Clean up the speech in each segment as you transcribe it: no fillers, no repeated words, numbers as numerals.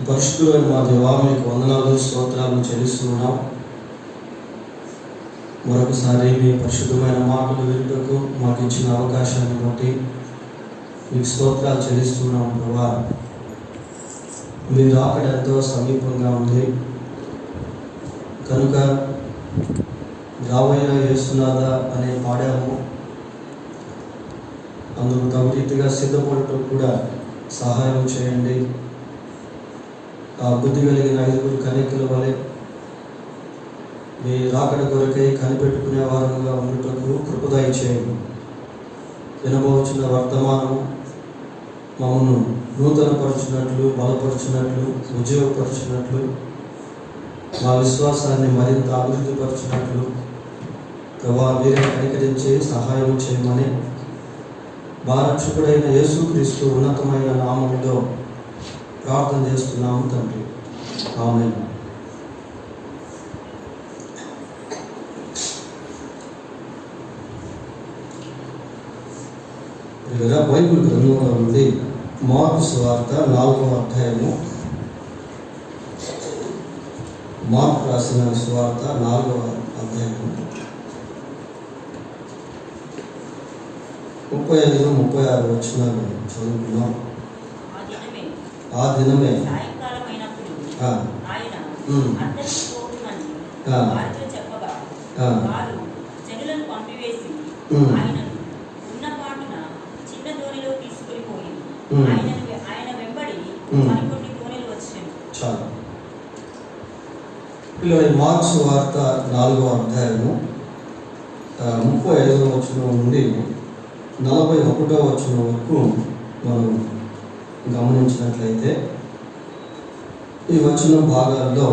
పరిశుద్ధులైన మా దేవా, మీకు వందనాలు స్తోత్రాలను చెల్లిస్తున్నాం. మరొకసారి మీ పరిశుద్ధమైన మాటలు వినుటకు మాకు ఇచ్చిన అవకాశాన్ని బట్టి మీకు స్తోత్రాలు చెల్లిస్తున్నాం. ప్రభా, మీరు అక్కడ ఎంతో సమీపంగా ఉంది కనుక రాబోయే యేసునాథా అనే పాడాము. అందుకు తగు రీతిగా సిద్ధపడటం కూడా సహాయం చేయండి. ఆ బుద్ధి కలిగిన 5 కన్యకల వలె మీ రాకడ కొరకై కనిపెట్టుకునే వారంగా ఉండటకు కృపదయ చేయండి. వినబోచున్న వర్తమానం మమ్మను నూతనపరచినట్లు, బలపరచినట్లు, ఉద్యోగపరచినట్లు, మా విశ్వాసాన్ని మరింత అభివృద్ధిపరచినట్లు ప్రభా మీరే కనికరించి సహాయం చేయమని మా రక్షకుడైన యేసుక్రీస్తు ఉన్నతమైన నామములో ప్రార్థన చేస్తున్నాము తండ్రి. ఆమేన్. బైబిల్ గ్రంథంలో నుండి మార్కు సువార్త 4వ అధ్యాయము. మార్కు రాసిన సువార్త 4వ అధ్యాయము 35-36 వచనాలు చదువుకున్నాం. ఆ దినమే చాలా పిల్లలు మార్క్స్ వార్త 4వ అధ్యాయము 35వ వచనం నుండి 41వ వచనం వరకు మనం గమనించినట్లయితే ఈ వచన భాగాల్లో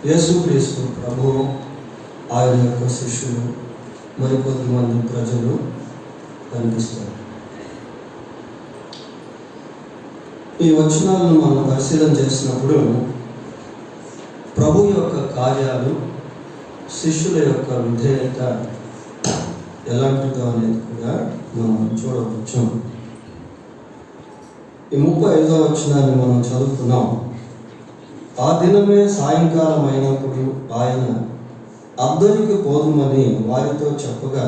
యేసుక్రీస్తు ప్రభువు, ఆయన యొక్క శిష్యులు, మరికొద్దిమంది ప్రజలు కనిపిస్తారు. ఈ వచనాలను మనం పరిశీలన చేసినప్పుడు ప్రభు యొక్క కార్యాలు, శిష్యుల యొక్క విధేయత ఎలాంటిదో అనేది కూడా మనం చూడవచ్చు. ఈ 35వ వచనాన్ని మనం చదువుతున్నాం. ఆ దినమే సాయంకాలం అయినప్పుడు ఆయన అద్దరికి పోదుమని వారితో చెప్పగా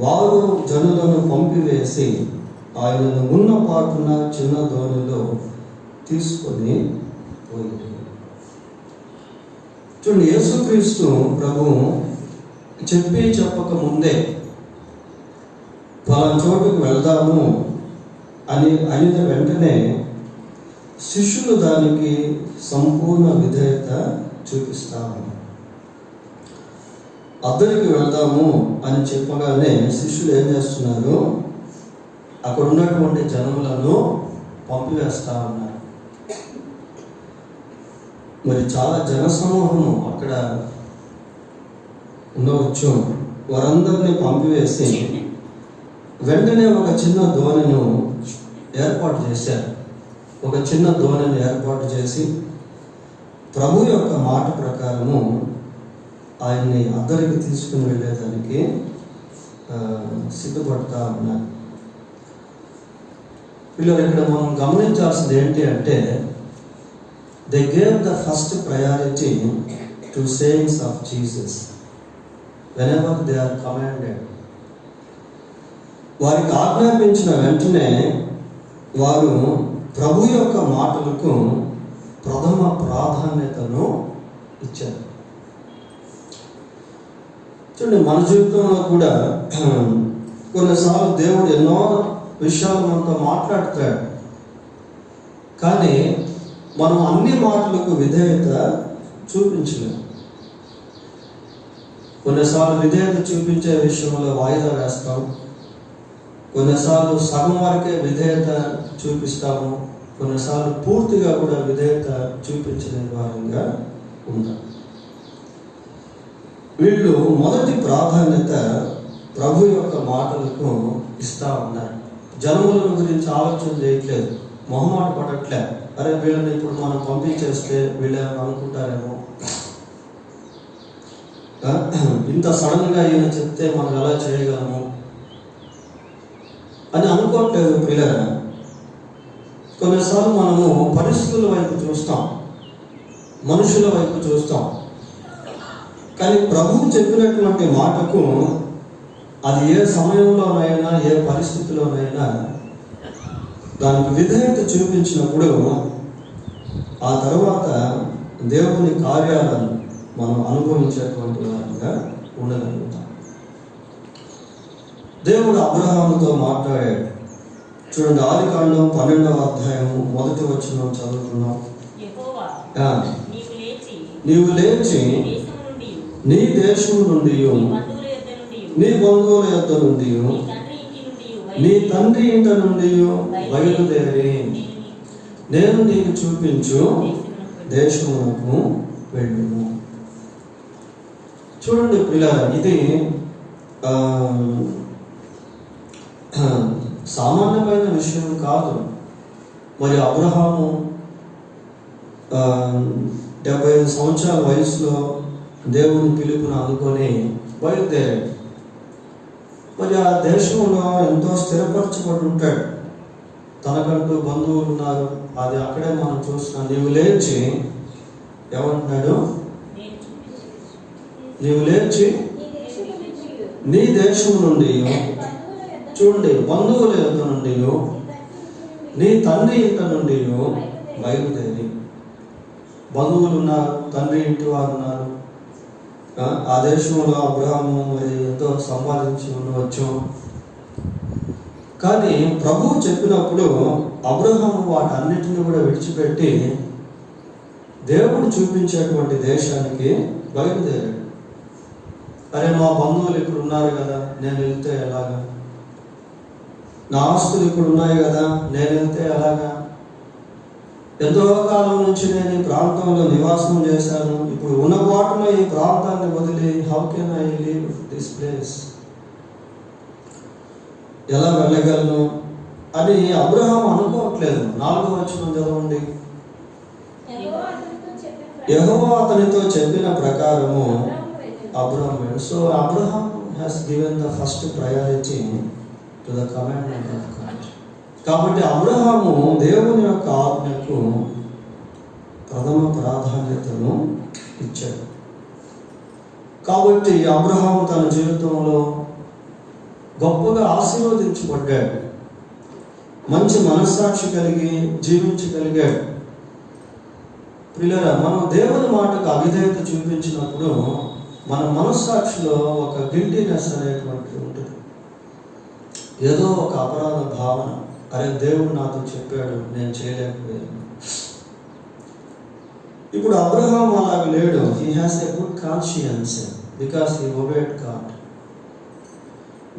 వారు జనులను పంపివేసి ఆయనను ఉన్న పాటున చిన్న దోణిలో తీసుకొని పోయారు. చూడండి, యేసుక్రీస్తు ప్రభువు చెప్పక ముందే పలానా చోటుకు వెళ్దాము అని అయిన వెంటనే శిష్యులు దానికి సంపూర్ణ విధేయత చూపిస్తాము. అద్దరికి వెళ్దాము అని చెప్పగానే శిష్యులు ఏం చేస్తున్నారు? అక్కడ ఉన్నటువంటి జనములను పంపివేస్తా ఉన్నారు. మరి చాలా జనసమూహము అక్కడ ఉండవచ్చు. వారందరినీ పంపివేసి వెంటనే ఒక చిన్న దోణిను ఏర్పాటు చేశారు. ఒక చిన్న దోణిని ఏర్పాటు చేసి ప్రభు యొక్క మాట ప్రకారము ఆయన్ని అద్దరికి తీసుకుని వెళ్ళేదానికి సిద్ధపడతా ఉన్నారు. పిల్లలు, ఇక్కడ మనం గమనించాల్సింది ఏంటి అంటే, they gave the first priority to sayings of Jesus whenever they are commanded. వారికి ఆజ్ఞాపించిన వెంటనే వారు ప్రభు యొక్క మాటలకు ప్రథమ ప్రాధాన్యతను ఇచ్చారు. చూడండి, మన జీవితంలో కూడా కొన్నిసార్లు దేవుడు ఎన్నో విషయాలు మనతో మాట్లాడతాడు. కానీ మనం అన్ని మాటలకు విధేయత చూపించలేము. కొన్నిసార్లు విధేయత చూపించే విషయంలో వాయిదా వేస్తాం. కొన్నిసార్లు సగం వరకే విధేయత చూపిస్తాము. కొన్నిసార్లు పూర్తిగా కూడా విధేయత చూపించలేని వారంగా ఉంటాం. వీళ్ళు మొదటి ప్రాధాన్యత ప్రభు యొక్క మాటలకు ఇస్తా ఉన్నారు. జనముల గురించి ఆలోచన చేయట్లేదు, మొహమాట పడట్లే. అరే, వీళ్ళని ఇప్పుడు మనం పంపించేస్తే వీళ్ళు అనుకుంటారేమో, ఇంత సడన్గా ఈయన చెప్తే మనం ఎలా చేయగలము అని అనుకోవట్లేదు పిల్లరా. కొన్నిసార్లు మనము పరిస్థితుల వైపు చూస్తాం, మనుషుల వైపు చూస్తాం. కానీ ప్రభువు చెప్పినటువంటి మాటకు అది ఏ సమయంలోనైనా, ఏ పరిస్థితిలోనైనా దానికి విధేయత చూపించినప్పుడు ఆ తర్వాత దేవుని కార్యాలను మనం అనుభవించేటువంటి వారిగా ఉండగలుగుతాం. దేవుడు అబ్రహాముతో మాట్లాడాడు. చూడండి, ఆదికాండం 12వ అధ్యాయము 1వ వచనం చదువుతున్నాం. నీవు లేచి నీ దేశం నుండి, నీ బంధువుల యొద్ద నుండి, నీ తండ్రి ఇంట నుండి బయలుదేరి నేను నీకు చూపించు దేశమునకు వెళ్ళుము. చూడండి పిల్లలు, ఇది సామాన్యమైన విషయం కాదు. మరి అబ్రహాము 75 సంవత్సరాల వయసులో దేవుని పిలుపును అందుకొని బయలుదేరాడు. మరి ఆ దేశంలో ఎంతో స్థిరపరచబడి ఉంటాడు. తనకంటూ బంధువులు ఉన్నారు. అది అక్కడే మనం చూస్తున్నాం. నీవు లేచి ఏమంటున్నాడు? నీవు లేచి నీ దేశం నుండి, చూడండి, బంధువుల యొద్ద నుండి, నీ తండ్రి ఇంట నుండి బయలుదేరి. బంధువులు ఉన్నారు, తండ్రి ఇంటి వారు ఉన్నారు. ఆ దేశంలో అబ్రహాము మరి ఎంతో సంపాదించి ఉండవచ్చు. కానీ ప్రభువు చెప్పినప్పుడు అబ్రహాము వాటన్నిటిని కూడా విడిచిపెట్టి దేవుడు చూపించేటువంటి దేశానికి బయలుదేరాడు. అరే, మా బంధువులు ఇక్కడ ఉన్నారు కదా, నేను వెళ్తే ఎలాగా? నా ఆస్తులు ఇక్కడ ఉన్నాయి కదా, నేను వెళ్తే ఎలాగా? ఎంతో కాలం నుంచి నేను ఈ ప్రాంతంలో నివాసం చేశాను. ఇప్పుడు ఉన్నపాటులో ఈ ప్రాంతాన్ని వదిలి how can I leave this place? ఎలా వెళ్ళగలను అని అబ్రహాము అనుకోవట్లేదు. 4వ వచనం చదవండి. యెహోవా అతనితో చెప్పిన ప్రకారము Abraham. So Abraham has given the first priority to the commandment of God. కాబట్టి అబ్రహాము దేవుని యొక్క ఆజ్ఞకు ప్రథమ ప్రాధాన్యతను ఇచ్చాడు. కాబట్టి అబ్రహాము తన జీవితంలో గొప్పగా ఆశీర్వదించబడ్డాడు. మంచి మనస్సాక్షి కలిగి జీవించగలిగాడు. ప్రియులారా, మనం దేవుని మాటకు అవిధేయత చూపించినప్పుడు మన మనస్సాక్షిలో ఒక గిల్టీనెస్ అనేటువంటిది ఉంటుంది. ఏదో ఒక అపరాధ భావన, అరే దేవుడు నాతో చెప్పాడు, నేను చేయలేకపోయాను. ఇప్పుడు అబ్రహాం అలాగ లేడు. He has a good conscience because he obeyed God.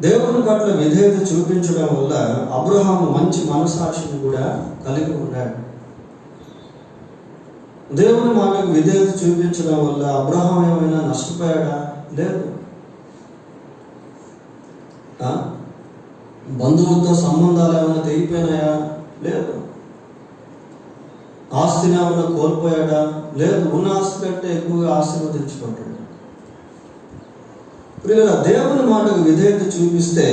దేవుని పట్ల విధేయత చూపించడం వల్ల అబ్రహాము మంచి మనసాక్షిని కూడా కలిగి ఉన్నాడు. దేవుని మాటకు విధేయత చూపించడం వల్ల అబ్రహాం ఏమైనా నష్టపోయాడా? లేదు. బంధువులతో సంబంధాలు ఏమైనా తెగిపోయినాయా? లేదు. ఆస్తిని ఏమైనా కోల్పోయాడా? లేదు. ఉన్న ఆస్తి కంటే ఎక్కువగా ఆశీర్వదించుకుంటాడు. ప్రియుల, దేవుని మాటకు విధేయత చూపిస్తే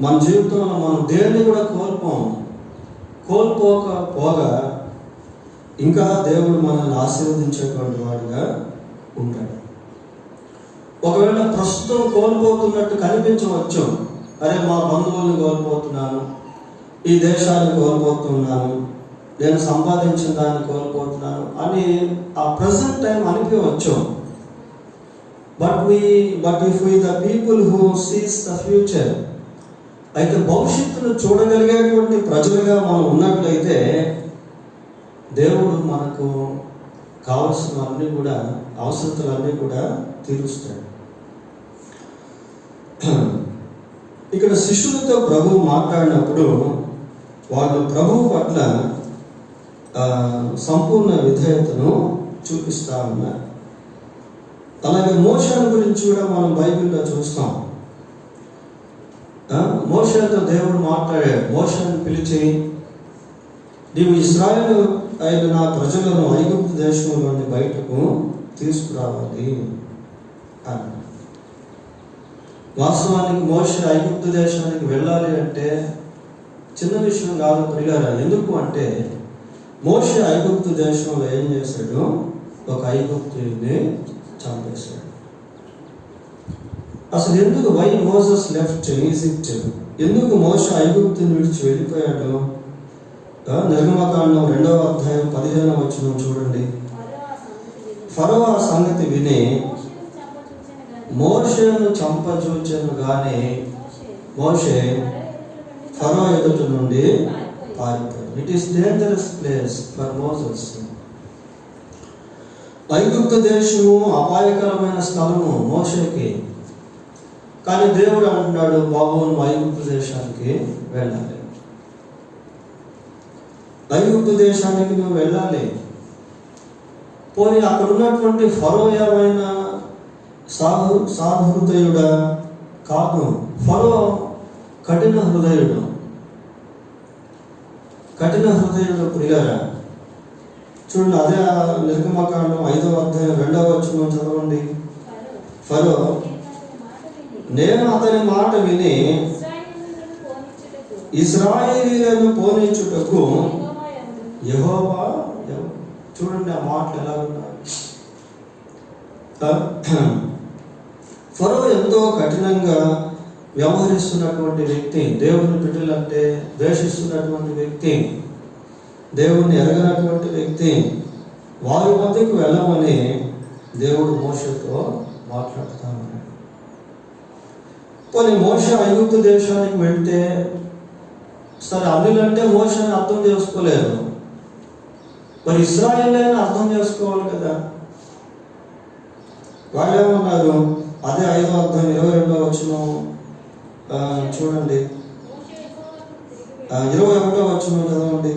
మన జీవితంలో మనం దేన్ని కూడా కోల్పోకపోగా ఇంకా దేవుడు మనల్ని ఆశీర్వదించేటువంటి వాడుగా ఉంటాడు. ఒకవేళ ప్రస్తుతం కోల్పోతున్నట్టు కనిపించవచ్చు. అరే, మా బంధువులను కోల్పోతున్నాను, ఈ దేశాన్ని కోల్పోతున్నాను, నేను సంపాదించిన దాన్ని కోల్పోతున్నాను అని ఆ ప్రజెంట్ టైం అనిపించవచ్చు. But if we the people who sees the future, అయితే భవిష్యత్తును చూడగలిగేటువంటి ప్రజలుగా మనం ఉన్నట్లయితే దేవుడు మనకు కావలసినవన్నీ కూడా, అవసరతలన్నీ కూడా తీరుస్తాడు. ఇక్కడ శిష్యులతో ప్రభువు మాట్లాడినప్పుడు వాళ్ళు ప్రభువు పట్ల సంపూర్ణ విధేయతను చూపిస్తా ఉన్నారు. అలాగే మోషేను గురించి కూడా మనం బైబిల్లో చూస్తాం. మోషేతో దేవుడు మాట్లాడాడు. మోషేను పిలిచి, నీవు ఇశ్రాయేలు అయిన నా ప్రజలను ఐగుప్తు దేశం నుండి బయటకు తీసుకురావాలి అన్నాడు. వాస్తవానికి మోషే ఐగుప్తు దేశానికి వెళ్ళాలి అంటే చిన్న విషయం కాదు ప్రియులారా. ఎందుకు అంటే మోషే ఐగుప్తు దేశంలో ఏం చేశాడు? ఒక ఐగుప్తుని చంపేశాడు. అసలు ఎందుకు వై మోసెస్ లెఫ్ట్ ఈజిప్ట్? ఎందుకు మోషే ఐగుప్తుని విడిచి వెళ్ళిపోయాడు? నిర్గమకాండం 2వ అధ్యాయం 15వ వచనం చూడండి. ఫరో ఆ సంగతి విని మోషేను చంపచూచెను గాని మోషే ఫరో ఎదుట నుండి పారిపోయాడు. It is dangerous place for Moses. ఐగుప్తు దేశము అపాయకరమైన స్థలము మోషేకి. కానీ దేవుడు అంటున్నాడు, బాబు నువ్వు ఐగుప్తు దేశానికి వెళ్ళాలి, ఐగుప్తు దేశానికి నువ్వు వెళ్ళాలి. పోనీ అక్కడ ఉన్నటువంటి ఫరో ఏమైనా సాహృదయుడా? కాదు. ఫరో కఠిన హృదయుడు ప్రియారా. చూడండి, అదే నిర్గమకాండం 5వ అధ్యాయం 2వ వచనం చదవండి. ఫరో నేను అతని మాట విని ఇశ్రాయేలీయులను పోనిచ్చుటకు యెహోవా. చూడండి ఆ మాటలు ఎలా ఉన్నాయి. ఫరో ఎంతో కఠినంగా వ్యవహరిస్తున్నటువంటి వ్యక్తి, దేవుని బిడ్డలంటే ద్వేషిస్తున్నటువంటి వ్యక్తి, దేవుణ్ణి ఎరగనటువంటి వ్యక్తి. వారి వద్దకు వెళ్ళమని దేవుడు మోషేతో మాట్లాడుతా ఉన్నాడు. పోనీ మోషే ఐగుప్తు దేశానికి వెళ్తే సరే, అన్నిలంటే మోషేని అర్థం చేసుకోలేరు, మరి ఇశ్రాయేలీయులను అర్థం చేసుకోవాలి కదా. వాళ్ళు ఏమన్నారు? అదే 5వ అధ్యాయం 22వ వచనం చూడండి, 21వ వచనం చదవండి.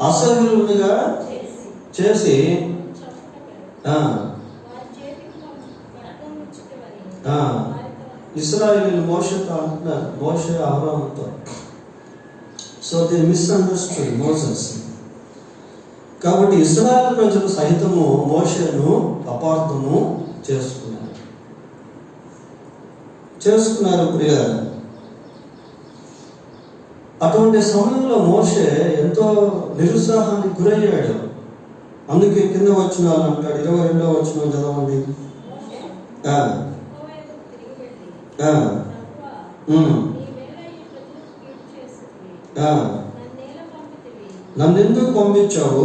అసహ్యులుగా చేసి ఇశ్రాయేలీయులు మోషేతో అంటున్నారు, మోషే అహరోనుతో. So they misunderstood Moses. కాబట్టి ఇశ్రాయేలు ప్రజలు సహితము మోషేను అపార్థము చేసుకున్నారు ప్రియులారా. అటువంటి సమయంలో మోషే ఎంతో నిరుత్సాహానికి గురయ్యాడు. అందుకే కింద వచనాలు అంటాడు, 22వ వచనం చదవండి. నన్నెందుకు పంపించావు?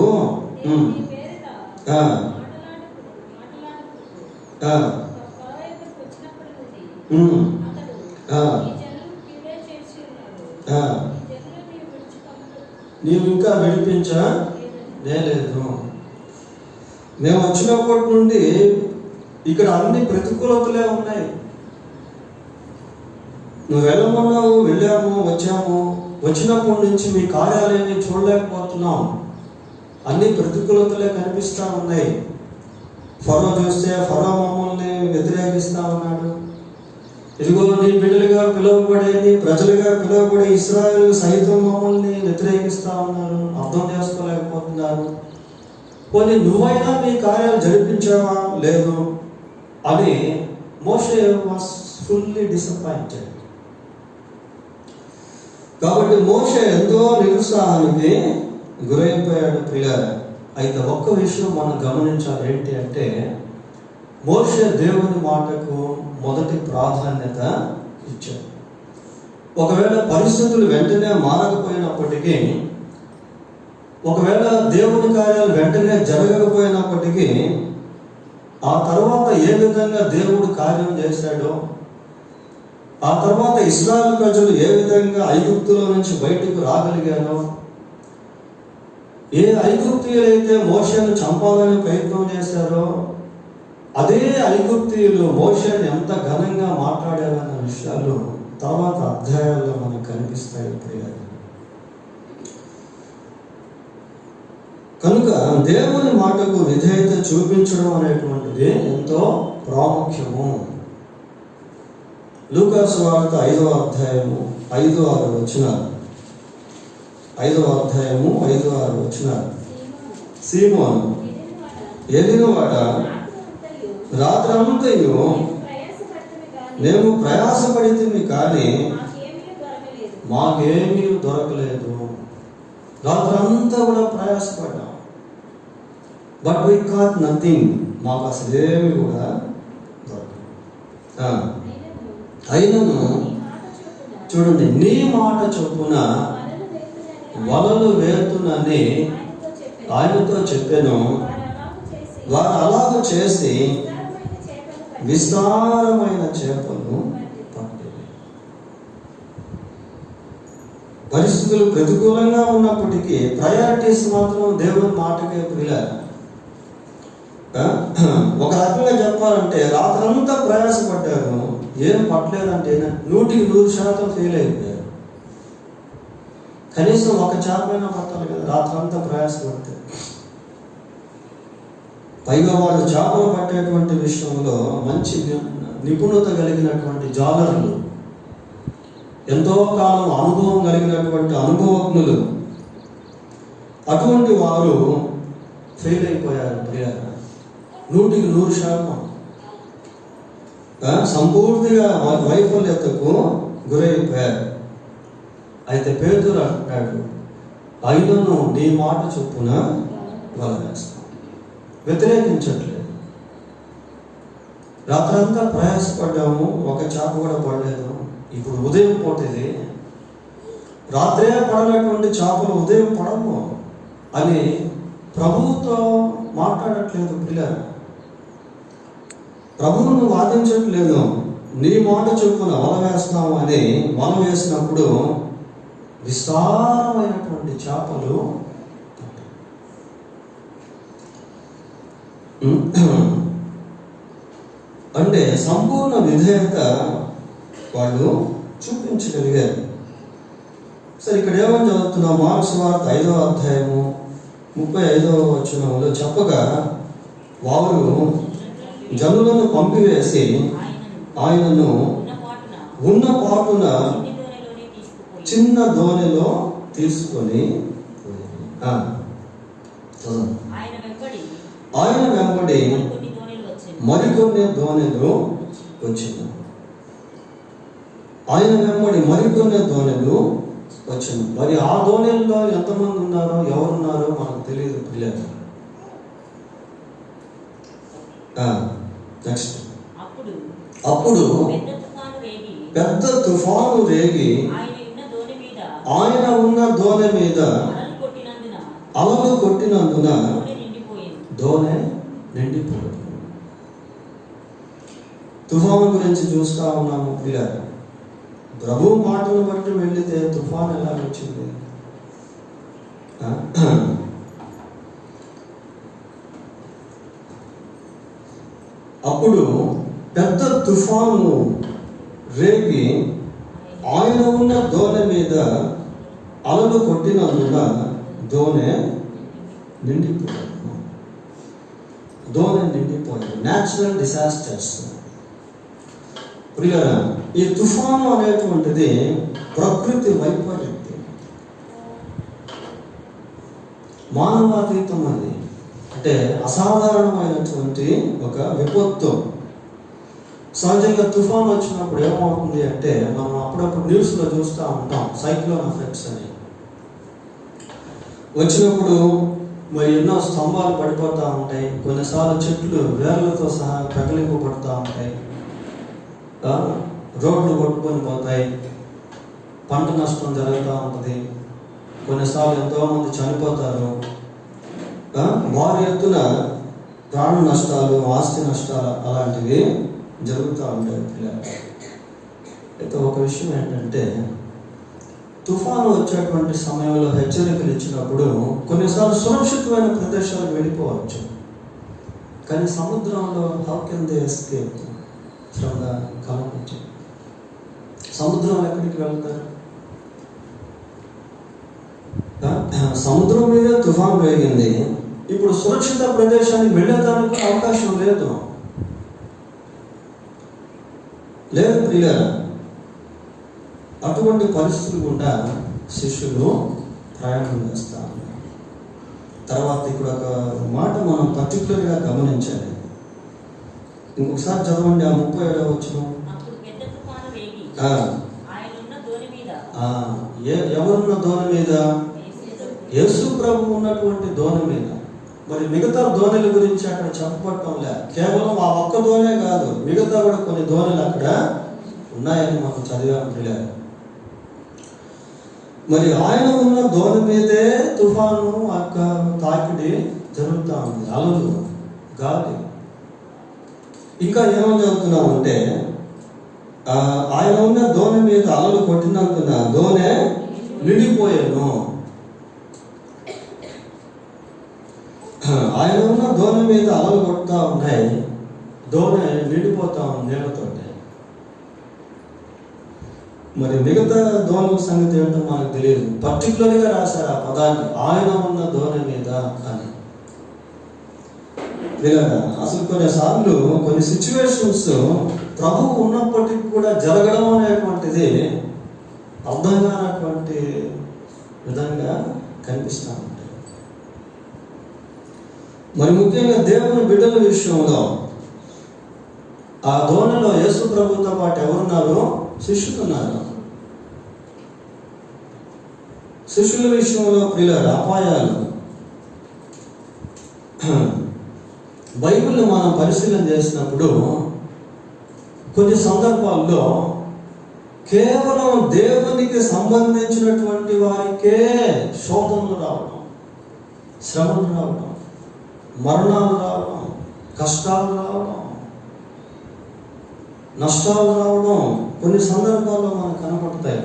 నీవు ఇంకా విడిపించా లేదు. మేము వచ్చినప్పటి నుండి ఇక్కడ అన్ని ప్రతికూలతలే ఉన్నాయి. నువ్వు వెళ్ళమన్నావు, వెళ్ళాము, వచ్చాము. వచ్చినప్పటి నుంచి మీ కార్యాలయాన్ని చూడలేకపోతున్నాం. అన్ని ప్రతికూలతలే కనిపిస్తూ ఉన్నాయి. ఫరో చూస్తే ఫరో మమ్మల్ని వ్యతిరేకిస్తూ ఉన్నాడు. ఇదిగో నీ బిడ్డలుగా పిలువబడే, నీ ప్రజలుగా పిలువబడే ఇశ్రాయేలు సైతం మమ్మల్ని వ్యతిరేకిస్తూ ఉన్నారు, అర్థం చేసుకోలేకపోతున్నారు. పోనీ నువ్వైనా మీ కార్యాలు జరిపించావా? లేదు అని మోషే వాస్ ఫుల్లీ డిసప్పాయింటెడ్. కాబట్టి మోషే ఎంతో నిరుత్సాహానికి గురైపోయాడు ప్రియులారా. అయితే ఒక్క విషయం మనం గమనించాలి, ఏంటి అంటే మోషే దేవుని మాటకు మొదటి ప్రాధాన్యత ఇచ్చాడు. ఒకవేళ పరిస్థితులు వెంటనే మారకపోయినప్పటికీ, ఒకవేళ దేవుని కార్యాలు వెంటనే జరగకపోయినప్పటికీ, ఆ తర్వాత ఏ విధంగా దేవుడు కార్యం చేశాడో, ఆ తర్వాత ఇశ్రాయేలు ప్రజలు ఏ విధంగా ఐగుప్తులో నుంచి బయటకు రాగలిగారో, ఏ ఐగుప్తీయులైతే మోషేను చంపాలని ప్రయత్నం చేశారో, అదే ఐగుప్తీయులు మోషేను ఎంత ఘనంగా మాట్లాడారన్న విషయాలు తర్వాత అధ్యాయాల్లో మనకు కనిపిస్తాయి ప్రియులారా. కనుక దేవుని మాటకు విధేయత చూపించడం అనేటువంటిది ఎంతో ప్రాముఖ్యము. లూకా సువార్త 5వ అధ్యాయము 5-6 వచనాలు. 5వ అధ్యాయము 5-6 వచనాలు. సీమోను ఎదిగినవాడ రాత్రంతయు మేము ప్రయాసపడితే కానీ మాకేమీ దొరకలేదు. రాత్రంతా కూడా ప్రయాసపడ్డాం, బట్ వీ కాట్ నథింగ్. మాకు అసలు ఏమి కూడా దొరకలేదు. అయినను చూడండి, నీ మాట చొప్పున వలలు వేస్తున్నని ఆయనతో చెప్పాను. వారు అలాగ చేసి విస్తారమైన చేపలు పట్టారు. పరిస్థితులు ప్రతికూలంగా ఉన్నప్పటికీ ప్రయారిటీస్ మాత్రం దేవుని మాటకే పిల్లారు. ఒక రకంగా చెప్పాలంటే రాత్రంతా ప్రయాసపడ్డారు, ఏం పట్టలేదంటే 100% ఫెయిల్ అయిపోయారు. కనీసం ఒక చేపైనా పట్టాలి కదా, రాత్రంతా ప్రయాసపడితే. పైగా వాళ్ళు చేపలు పట్టేటువంటి విషయంలో మంచి నిపుణత కలిగినటువంటి జాలర్లు, ఎంతో కాలం అనుభవం కలిగినటువంటి అనుభవజ్ఞులు. అటువంటి వారు ఫెయిల్ అయిపోయారు. 100% సంపూర్తిగా వైఫల్యతకు గురైపోయారు. అయితే పేతురు అంటాడు, అయినను నీ మాట చొప్పున వల వేస్తాం. వ్యతిరేకించట్లేదు. రాత్రంతా ప్రయాసపడ్డాము, ఒక చేప కూడా పడలేదు. ఇప్పుడు ఉదయం పోతుంది, రాత్రే పడనటువంటి చేపలు ఉదయం పడము అని ప్రభువుతో మాట్లాడట్లేదు. పిల్లలు ప్రభువును వాదించట్లేదు. నీ మాట చొప్పున వల వేస్తాము అని వల వేసినప్పుడు విస్తారమైనటువంటి చేపలు అంటే సంపూర్ణ విధేయత వాళ్ళు చూపించగలిగారు. సరే, ఇక్కడ ఏమని చదువుతున్నాం? మార్క్స్ వార్త 5వ అధ్యాయము 35వ వచనంలో చెప్పగా, వారు జనులను పంపివేసి ఆయనను ఉన్న పాటున చిన్న దోణిలో తీసుకొని ఆయన వెంబడి మరికొన్ని దోణిలు వచ్చింది. ఆయన వెంబడి మరికొన్ని దోణిలు వచ్చింది. మరి ఆ దోణిల్లో ఎంతమంది ఉన్నారో ఎవరున్నారో మనకు తెలియదు. పిల్లలు నెక్స్ట్, అప్పుడు పెద్ద తుఫాను రేగి ఆయన ఉన్న దోణి మీద అలలు కొట్టినందున దోణి నిండిపోయింది. తుఫాను గురించి చూస్తా ఉన్నాము. పిల్లలు, ప్రభు మాటలు బట్టి వెళితే తుఫాను ఎలా వచ్చింది? అప్పుడు పెద్ద తుఫాను రేగి ఆయన ఉన్న దోణి మీద అలలు కొట్టినందున దోణి నిండిపోయింది. Natural disasters. ప్రియులారా, ఈ తుఫాను అనేటువంటిది ప్రకృతి వైపరీత్యం, మానవాతీతం. అది అంటే అసాధారణమైనటువంటి ఒక విపత్తు. సహజంగా తుఫాను వచ్చినప్పుడు ఏమవుతుంది అంటే, మనం అప్పుడప్పుడు న్యూస్లో చూస్తూ ఉంటాం సైక్లోన్ ఎఫెక్ట్స్ అని. వచ్చినప్పుడు మరి ఎన్నో స్తంభాలు పడిపోతూ ఉంటాయి, కొన్నిసార్లు చెట్లు వేర్లతో సహా ప్రకలింపబడుతూ ఉంటాయి, రోడ్లు కొట్టుకొని పోతాయి, పంట నష్టం జరుగుతూ ఉంటుంది, కొన్నిసార్లు ఎంతోమంది చనిపోతారు, భారీ ఎత్తున ప్రాణ నష్టాలు, ఆస్తి నష్టాలు అలాంటివి జరుగుతూ ఉంటాయి. అయితే ఒక విషయం ఏంటంటే, తుఫాను వచ్చేటువంటి సమయంలో హెచ్చరికలు ఇచ్చినప్పుడు కొన్నిసార్లు సురక్షితమైన ప్రదేశాలకు వెళ్ళిపోవచ్చు. కానీ సముద్రంలో how can they escape from the calamity? సముద్రం ఎక్కడికి వెళ్తారు? సముద్రం మీద తుఫాను పెరిగింది, ఇప్పుడు సురక్షిత ప్రదేశానికి వెళ్ళేదానికి అవకాశం లేదు. ప్రియులారా, అటువంటి పరిస్థితులు గుండా శిష్యులు ప్రయాణం చేస్తారు. తర్వాత ఇక్కడ ఒక మాట మనం పర్టికులర్గా గమనించాలి. ఇంకొకసారి చదవండి ఆ 37వ వచనం. ఎవరున్న దోణి మీద? యేసు ప్రభు ఉన్నటువంటి దోణి మీద. మరి మిగతా దోణిల గురించి అక్కడ చెప్పబడటం లే. కేవలం ఆ ఒక్క దోణే కాదు, మిగతా కూడా కొన్ని దోణులు అక్కడ ఉన్నాయని మనం చదివాము. మరి ఆయన ఉన్న దోణి మీదే తుఫాను తాకిడి జరుగుతూ ఉంది, అలలు, గాలి. ఇంకా ఏమని చదువుతున్నామంటే ఆయన ఉన్న దోణి మీద అలలు కొట్టినందున దోణె నిండిపోయాను. ఆయన ఉన్న దోణి మీద అలలు కొడుతూ ఉన్నాయి, దోణె నిండిపోతా ఉంది నీళ్ళతో. మరి మిగతా దోణుల సంగతి ఏంటో మనకు తెలియదు. పర్టికులర్గా రాశారు ఆ పదాన్ని, ఆయన ఉన్న దోణి మీద అని. అసలు కొన్నిసార్లు కొన్ని సిచ్యువేషన్స్ ప్రభువు ఉన్నప్పటికీ కూడా జరగడం అనేటువంటిది అర్థం కానటువంటి విధంగా కనిపిస్తూ ఉంటాయి. మరి ముఖ్యంగా దేవుని బిడ్డల విషయంలో ఆ దోణిలో యేసు ప్రభుతో పాటు ఎవరున్నారు? శిష్యులు ఉన్నారు. శిష్యుల విషయంలో ప్రియులారా అపాయాలు. బైబిల్ని మనం పరిశీలన చేసినప్పుడు కొన్ని సందర్భాల్లో కేవలం దేవునికి సంబంధించినటువంటి వారికే శోధనలు రావడం, శ్రమలు రావడం, మరణాలు రావడం, కష్టాలు రావడం, నష్టాలు రావడం కొన్ని సందర్భాల్లో మనకు కనపడతాయి.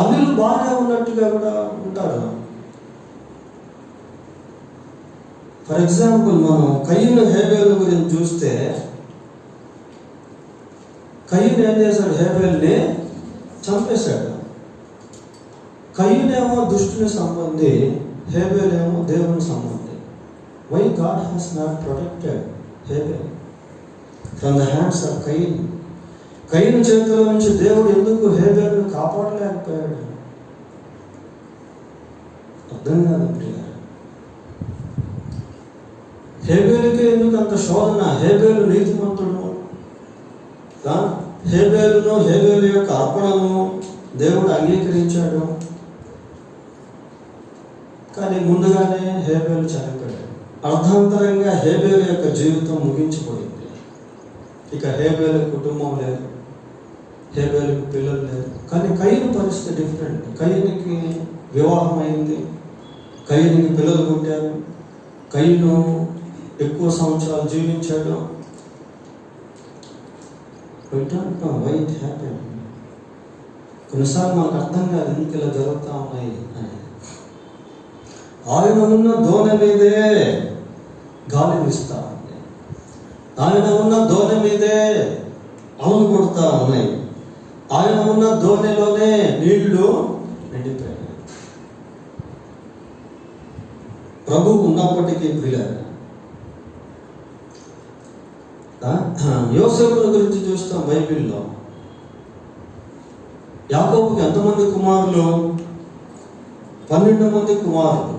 అన్యులు బాగా ఉన్నట్టుగా కూడా ఉంటారు. ఫర్ ఎగ్జాంపుల్ మనం కయీను హేబేలు గురించి చూస్తే, కయీను ఏం చేశాడు? హేబేల్ని చంపేశాడు. కయీనేమో దుష్టుని సంబంధి, హేబేలేమో దేవుని సంబంధి. Why God has not protected Abel from the hands of Cain? కయీను చేతిలో నుంచి దేవుడు ఎందుకు హేబేలును కాపాడలేకపోయాడు? అర్థం కాదు ప్రియ. హేబేలుకే ఎందుకు అంత శోధన? హేబేలు నీతిమంతుడు. హేబేలును, హేబేలు యొక్క అర్పణను దేవుడు అంగీకరించాడు. కానీ ముందుగానే హేబేలు చనిపోయాడు. అర్థాంతరంగా హేబేలు యొక్క జీవితం ముగించిపోయింది. ఇక హేబేలు కుటుంబం లేదు, హేబేలుకు పిల్లలు లేదు. కానీ కయీను పరిస్థితి డిఫరెంట్. కయీనుకి వివాహం అయింది, కయీనుకి పిల్లలు పుట్టారు, కయీను ఎక్కువ సంవత్సరాలు జీవించాడు. కొన్నిసార్లు మనకు అర్థం కాదు ఎందుకు ఇలా జరుగుతూ ఉన్నాయి అని. ఆయన ఉన్న దోణి మీదే గాలి వీస్తా ఉంది, ఆయన ఉన్న దోణి మీదే అలలు కొడుతూ ఉన్నాయి, ఆయన ఉన్న దోణిలోనే నీళ్లు నిండిపోయాయి. ప్రభువు ఉన్నప్పటికీ ప్రియులారా, యోసేపుల గురించి చూస్తాం బైబిల్లో. యాకోబుకి ఎంతమంది కుమారులు? 12 మంది కుమారులు.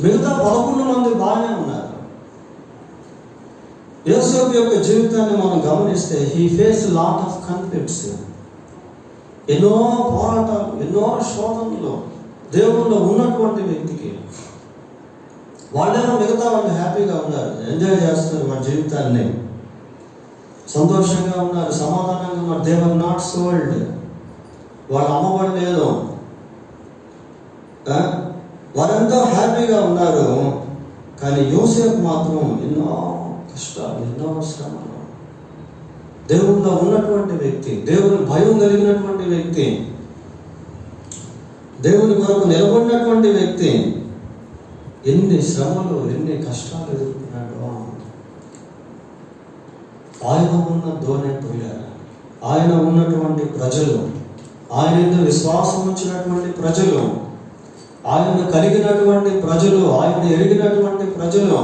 మిగతా 11 మంది బాగానే ఉన్నారు. యోసేపు యొక్క జీవితాన్ని మనం గమనిస్తే he face lot of conflicts. ఎన్నో పోరాటాలు, ఎన్నో శోధనలు దేవుల్లో ఉన్నటువంటి వ్యక్తికి. వాళ్ళేమో మిగతా వాళ్ళు హ్యాపీగా ఉన్నారు, ఎంజాయ్ చేస్తున్నారు వాళ్ళ జీవితాన్ని, సంతోషంగా ఉన్నారు, సమాధానంగా ఉన్నారు. They were not sold. వాళ్ళు అమ్మబడలేదు, వారంతా హ్యాపీగా ఉన్నారు. కానీ యోసేపు మాత్రం ఎన్నో కష్టాలు, ఎన్నో శ్రమలు. దేవుల్లో ఉన్నటువంటి వ్యక్తి, దేవుని భయం కలిగినటువంటి వ్యక్తి, దేవుని కొరకు నిలబడినటువంటి వ్యక్తి ఎన్ని శ్రమలు, ఎన్ని కష్టాలు ఎదుర్కొన్నాడో. ఆయన ఉన్న దోణి పోయారు. ఆయన ఉన్నటువంటి ప్రజలు, ఆయన విశ్వాసం ఉంచినటువంటి ప్రజలు, ఆయన కలిగినటువంటి ప్రజలు, ఆయన ఎరిగినటువంటి ప్రజలు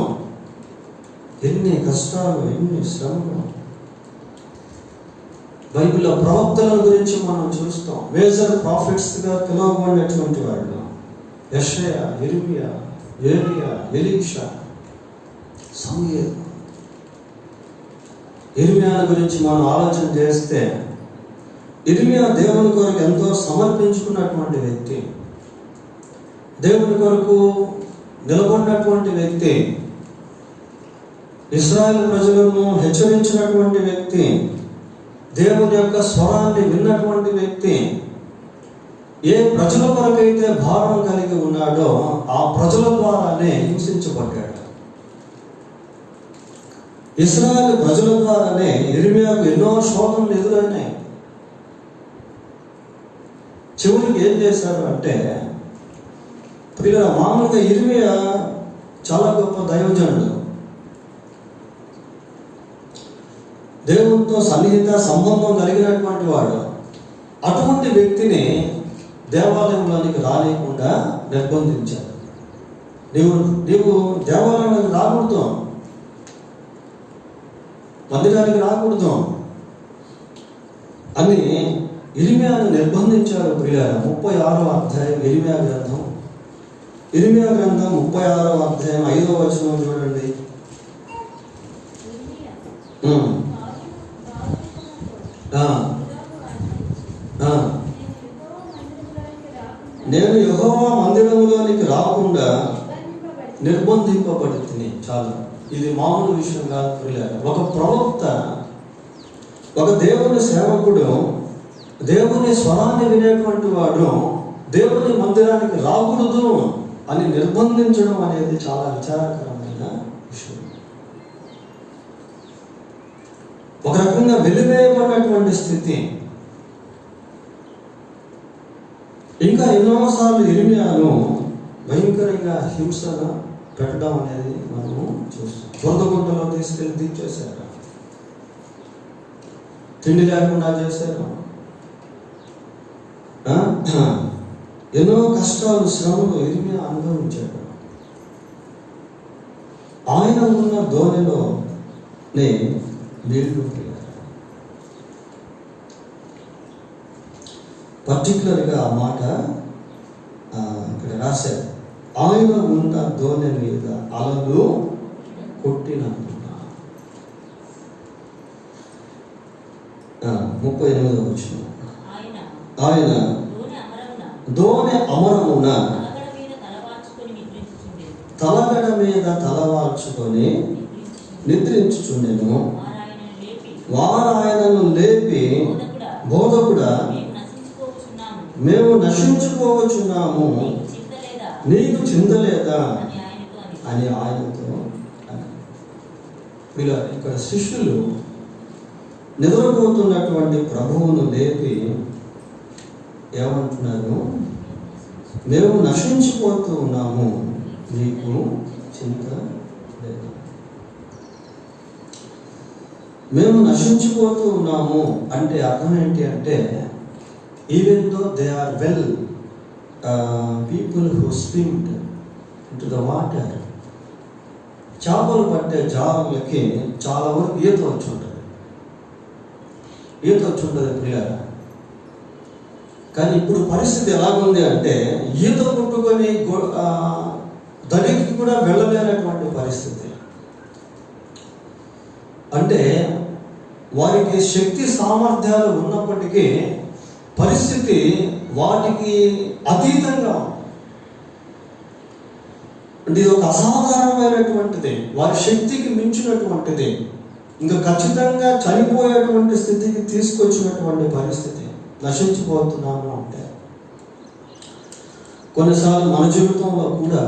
ఎన్ని కష్టాలు, ఎన్ని శ్రమలు. బైబిల్లో ప్రవక్తల గురించి మనం చూస్తాం. మేజర్ ప్రాఫిట్స్గా పిలువబడినటువంటి వాళ్ళు యెషయా, యిర్మీయా, ఏలియా, ఎలీషా, సమూయేలు. యిర్మీయా గురించి మనం ఆలోచన చేస్తే యిర్మీయా దేవుని కొరకు ఎంతో సమర్పించుకున్నటువంటి వ్యక్తి, దేవుని కొరకు నిలబడినటువంటి వ్యక్తి, ఇశ్రాయేలు ప్రజలను హెచ్చరించినటువంటి వ్యక్తి, దేవుని యొక్క స్వరాన్ని విన్నటువంటి వ్యక్తి. ఏ ప్రజల కొరకైతే భారం కలిగి ఉన్నాడో ఆ ప్రజల ద్వారానే హింసించబడ్డాడు. ఇశ్రాయేలు ప్రజల ద్వారానే యిర్మీయాకు ఎన్నో శోధనలు ఎదురైనాయి. చివరికి ఏం చేశారు అంటే, ప్రియుల, మామూలుగా యిర్మీయా చాలా గొప్ప దైవజనుడు, దేవునితో సన్నిహిత సంబంధం కలిగినటువంటి వాడు. అటువంటి వ్యక్తిని దేవాలయంలోనికి రాలేకుండా నిర్బంధించారు. నీవు దేవాలయానికి రాకూడదు, మందిరానికి రాకూడదు అని యిర్మీయాను నిర్బంధించారు. ప్రియులారా, 36వ అధ్యాయం యిర్మీయా గ్రంథం 36వ అధ్యాయం 5వ వచనం చూడండి. నేను యెహోవా మందిరములోనికి రాకుండా నిర్బంధింపబడుతుంది. చాలా, ఇది మామూలు విషయం కాదు ప్రియులారా. ఒక ప్రవక్త, ఒక దేవుని సేవకుడు, దేవుని స్వరాన్ని వినేటువంటి వాడు దేవుని మందిరానికి రాకూడదు అని నిర్బంధించడం అనేది చాలా విచారకరమైన విషయం. ఒక రకంగా వెలివేయబడినటువంటి స్థితి. ఇంకా ఎన్నోసార్లు యిర్మీయాను భయంకరంగా హింసగా పెట్టడం అనేది మనము చూస్తాం. బురదగుంటలో తీసుకెళ్ళి దించేశారు, తిండి లేకుండా చేశారు, ఎన్నో కష్టాలు, శ్రమలు యిర్మీయా అనుభవించాడు. ఆయన ఉన్న ధోనిలోనే నీళ్లు పర్టికులర్గా ఆ మాట ఇక్కడ రాశారు. ఆయన ఉన్న ధోని మీద అలలు కొట్టినందున. 38వ వచనం, ఆయన ధోని అమరమున తలగడ మీద తలవాల్చుకొని నిద్రించుచుండెను. వారు ఆయనను లేపి, బోధకుడా, మేము నశించుకోవచ్చున్నాము, నీకు చిందలేదా అని ఆయనతో ఇలా. ఇక్కడ శిష్యులు నిద్రపోతున్నటువంటి ప్రభువును లేపి ఏమంటున్నారు? మేము నశించిపోతూ ఉన్నాము, నీకు చింత లేదు. మేము నశించిపోతూ ఉన్నాము అంటే అర్థం ఏంటి అంటే, even though they are well people who swimmed into the water, చేపలు పట్టే జారులకి చాలా వరకు ఈత వచ్చి ఉంటుంది ప్రియారా. కానీ ఇప్పుడు పరిస్థితి ఎలాగుంది అంటే, ఈత కొట్టుకొని దరికి కూడా వెళ్ళలేనటువంటి పరిస్థితి. అంటే వారికి శక్తి సామర్థ్యాలు ఉన్నప్పటికీ పరిస్థితి వాటికి అతీతంగా, అంటే ఇది ఒక అసాధారణమైనటువంటిది, వారి శక్తికి మించినటువంటిది, ఇంకా ఖచ్చితంగా చనిపోయేటువంటి స్థితికి తీసుకొచ్చినటువంటి పరిస్థితి. నశించిపోతున్నాము అంటే కొన్నిసార్లు మన జీవితంలో కూడా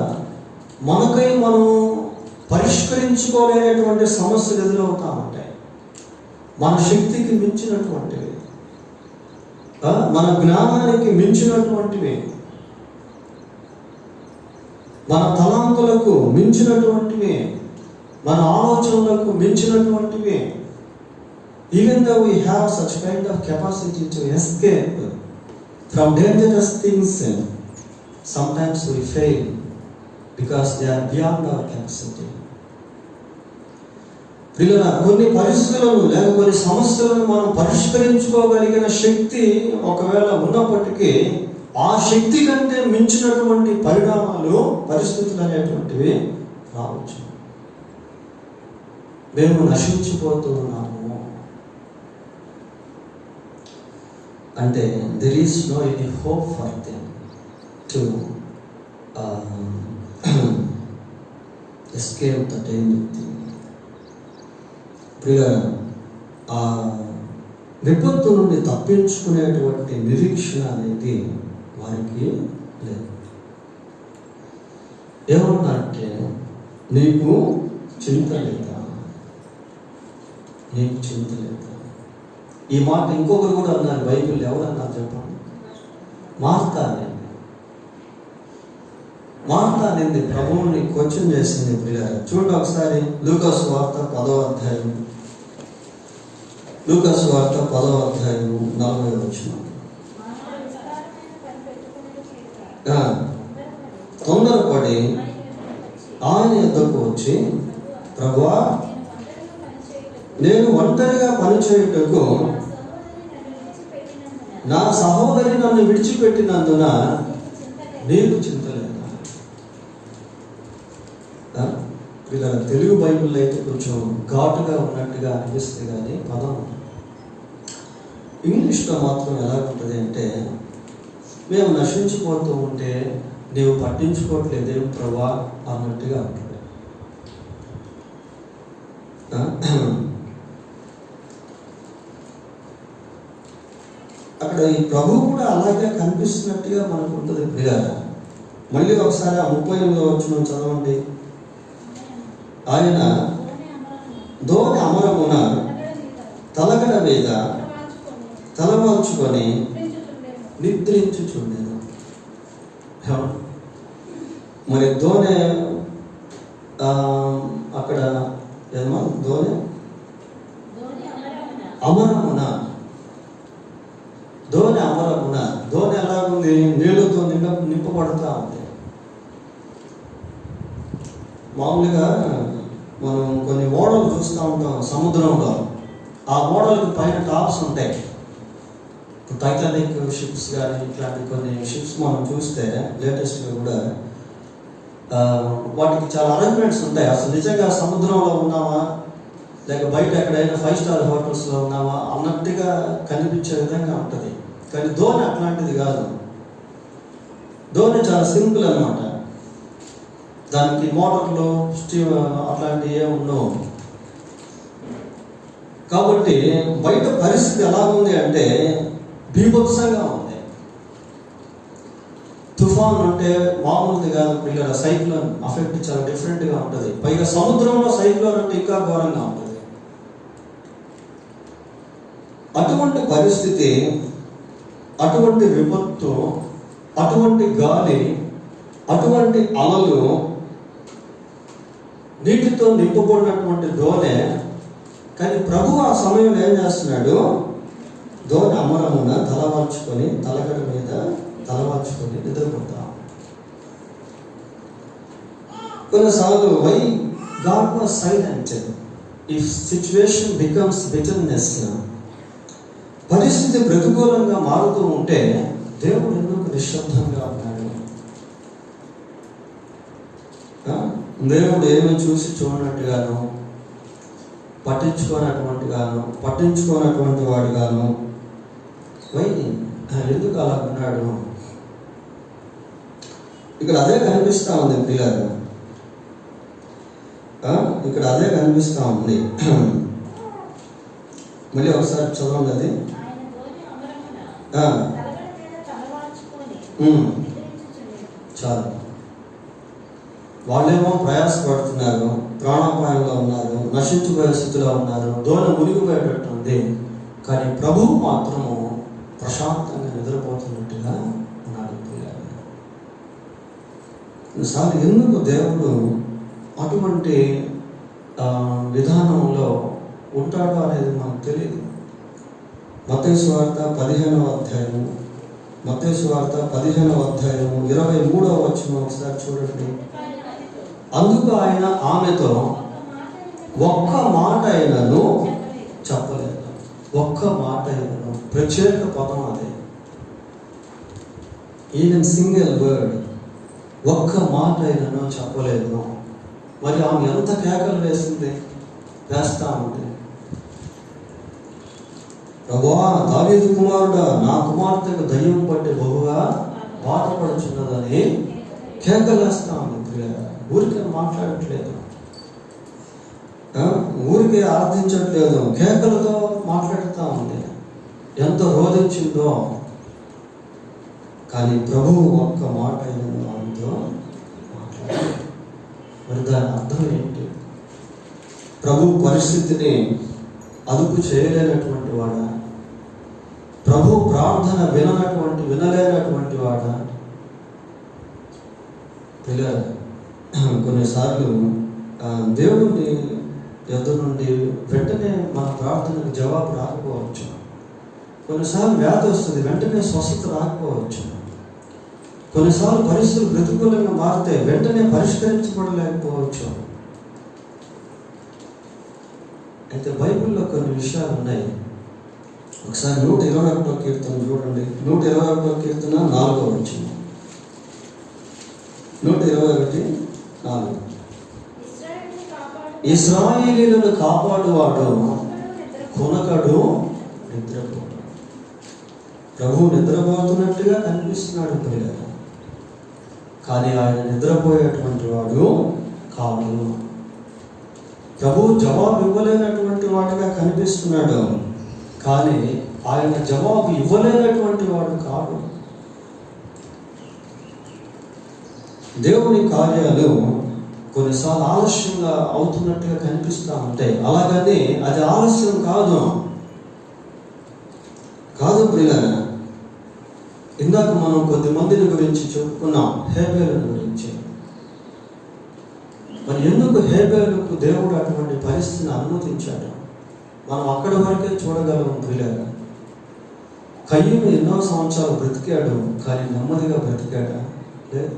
మనకై మనం పరిష్కరించుకోలేనటువంటి సమస్యలు ఎదురవుతా ఉంటాయి. మన శక్తికి మించినటువంటివి, మన జ్ఞానానికి మించినటువంటివి, మన తలాంతులకు మించినటువంటివి, మన ఆలోచనలకు మించినటువంటివి. Even though we have such kind of capacity to escape from dangerous things, sometimes we fail because they are beyond our capacity. పిల్లల కొన్ని పరిస్థితులను లేక కొన్ని సమస్యలను మనం పరిష్కరించుకోగలిగిన శక్తి ఒకవేళ ఉన్నప్పటికీ ఆ శక్తి కంటే మించినటువంటి పరిణామాలు, పరిస్థితులు అనేటువంటివి రావచ్చు. మేము నశించిపోతూ ఉన్నాము అంటే there is no any hope for them to escape the danger thing. ప్రియ ఆ విపత్తు నుండి తప్పించుకునేటువంటి నిరీక్షణ అనేది వారికి లేదు. ఏమన్నారంటే, నీకు చింత లేదా, నీకు చింత లేదా. ఈ మాట ఇంకొకరు కూడా అన్నారు బైబిల్. ఎవరన్నారు చెప్పండి? మార్తా అనేది ప్రభువుని క్వశ్చన్ చేసింది. ప్రియులారా చూడండి ఒకసారి లూకాసు వార్త 10వ అధ్యాయం, లూకాసు వార్త 10వ అధ్యాయం 40వ వచనం. తొందరపడి ఆయన యొద్దకు వచ్చి, ప్రభువా, నేను ఒంటరిగా పనిచేయుటకు నా సహోదరి నన్ను విడిచిపెట్టినందున నీకు చింత లేదా? ఇలా తెలుగు బైబిల్లో అయితే కొంచెం ఘాటుగా ఉన్నట్టుగా అనిపిస్తుంది, కానీ పదం ఇంగ్లీష్లో మాత్రం ఎలా ఉంటుంది అంటే, మేము నశించిపోతూ ఉంటే నీవు పట్టించుకోవట్లేదేం ప్రభా అన్నట్టుగా ఉంటుంది. అక్కడ ఈ ప్రభు కూడా అలాగే కనిపిస్తున్నట్టుగా మనకు ఉంటుంది. ప్రియారా మళ్ళీ ఒకసారి ఆ 38వ వచనం చదవండి. ఆయన దోణి అమరమున తలగడ మీద తలవాల్చుకొని నిద్రించుచుండెను. మరి దోణె అక్కడ ఏమో దోణె అమరమున, దోణి అమరమున. దోణి ఎలా ఉంది? నీళ్ళతో నింపబడతా ఉంది. మామూలుగా మనం కొన్ని ఓడలు చూస్తూ ఉంటాం సముద్రంలో. ఆ ఓడలకు పైన టాప్స్ ఉంటాయి. టైటానిక్ షిప్స్ కానీ ఇట్లాంటి కొన్ని షిప్స్ మనం చూస్తే లేటెస్ట్గా కూడా వాటికి చాలా అరేంజ్మెంట్స్ ఉంటాయి. అసలు నిజంగా సముద్రంలో ఉన్నామా లేక బయట ఎక్కడైనా 5 స్టార్ హోటల్స్లో ఉన్నామా అన్నట్టుగా కనిపించే విధంగా ఉంటుంది. కానీ దోణి అట్లాంటిది కాదు. దోణి చాలా సింపుల్ అన్నమాట. దానికి మోటార్లు, స్టీమ్ అట్లాంటివి ఏమి ఉండవు. కాబట్టి బయట పరిస్థితి ఎలా ఉంది అంటే బీభత్సంగా ఉంది. తుఫాన్ అంటే మామూలుది కాదు పిల్లల. సైక్లోన్ ఎఫెక్ట్ చాలా డిఫరెంట్గా ఉంటుంది. పైగా సముద్రంలో సైక్లోన్ అంటే ఇంకా ఘోరంగా ఉంటుంది. అటువంటి పరిస్థితి, అటువంటి విపత్తు, అటువంటి గాలి, అటువంటి అలలు, నీటితో నింపబడినటువంటి దోణె. కానీ ప్రభు ఆ సమయంలో ఏం చేస్తున్నాడు? దోణి అమరమున తలవాల్చుకొని, తలగడ మీద తలవాల్చుకొని నిద్రపోతాం. కొన్నిసార్లు why God was silent if situation becomes bitterness. పరిస్థితి ప్రతికూలంగా మారుతూ ఉంటే దేవుడు ఎందుకు నిశ్శబ్దంగా ఉన్నాడు? దేవుడు ఏమి చూసి చూడనట్టుగాను, పట్టించుకోనటువంటి వాడుగాను ఎందుకు అలా ఉన్నాడు? ఇక్కడ అదే కనిపిస్తూ ఉంది పిల్లలు. ఇక్కడ అదే కనిపిస్తూ ఉంది. మళ్ళీ ఒకసారి చదవండి అది. చాలు. వాళ్ళేమో ప్రయాసపడుతున్నారు, ప్రాణాపాయంలో ఉన్నారు, నశించిపోయే స్థితిలో ఉన్నారు, దోణి మునిగిపోయేటట్టుంది. కానీ ప్రభువు మాత్రము ప్రశాంతంగా నిద్రపోతున్నట్టుగా ఉన్నాడు. కొన్నిసార్లు ఎందుకు దేవుడు అటువంటి విధానంలో ఉంటాడు అనేది మనకు తెలియదు. మత్తయి సువార్త 15వ అధ్యాయము, మత్తయి సువార్త 15వ అధ్యాయము 23వ వచనం ఒకసారి చూడండి. అందుకు ఆయన ఆమెతో ఒక్క మాట అయినను చెప్పలేదు. ఒక్క మాట అయినను, ప్రత్యేక పదం అదే. ఈవెన్ సింగిల్ వర్డ్, ఒక్క మాట అయినను చెప్పలేదు. మరి ఆమె ఎంత కేకలు వేస్తా ఉంది. ప్రభువా, దావీదు కుమారుడా, నా కుమార్తెకు దయ్యం పట్టి బహుగా బాధపడుచున్నదని కేకలేస్తా ఉంది. ఊరికే మాట్లాడట్లేదు, ఊరికే ఆర్థించట్లేదు, కేకలతో మాట్లాడుతూ ఉంది. ఎంత రోధించిందో. కానీ ప్రభువు ఒక్క మాట అయినను ఆమెతో మాట్లాడారు. మరి దాని అర్థం ఏంటి? ప్రభు పరిస్థితిని అదుపు చేయలేనటువంటి వాడా? ప్రభు ప్రార్థన వినలేనటువంటి వాడా? కొన్నిసార్లు దేవుని ఎదురు నుండి వెంటనే మన ప్రార్థనకు జవాబు రాకపోవచ్చు. కొన్నిసార్లు వ్యాధి వస్తుంది, వెంటనే స్వస్థత రాకపోవచ్చు. కొన్నిసార్లు పరిస్థితులు ప్రతికూలంగా మారితే వెంటనే పరిష్కరించబడలేకపోవచ్చు. అయితే బైబిల్లో కొన్ని విషయాలు ఉన్నాయి. ఒకసారి 121వ కీర్తన చూడండి. 121వ కీర్తన 4వ వచనం. 121:4. ఇశ్రాయేలీయులను కాపాడువాడు కొనకడు, నిద్రపోడు. ప్రభువు నిద్రపోతున్నట్టుగా కనిపిస్తున్నాడు పిల్లలు, కానీ ఆయన నిద్రపోయేటువంటి వాడు కాదు. ప్రభువు జవాబు ఇవ్వలేనటువంటి వాడిగా కనిపిస్తున్నాడు, కానీ ఆయన జవాబు ఇవ్వలేనటువంటి వాడు కాదు. దేవుని కార్యాలు కొన్నిసార్లు ఆలస్యంగా అవుతున్నట్టుగా కనిపిస్తూ ఉంటాయి. అలాగని అది ఆలస్యం కాదు ప్రియులారా. ఇందాక మనం కొద్దిమందిని గురించి చెప్పుకున్నాం, హేబేలుని గురించి. మరి ఎందుకు హేబేలుకు దేవుడు అటువంటి పరిస్థితిని అనుమతించాడు? మనం అక్కడి వరకే చూడగలం ప్రియులారా. కయ్యూను ఎన్నో సంవత్సరాలు బ్రతికాడు, కానీ నెమ్మదిగా బ్రతికాడా? లేదు.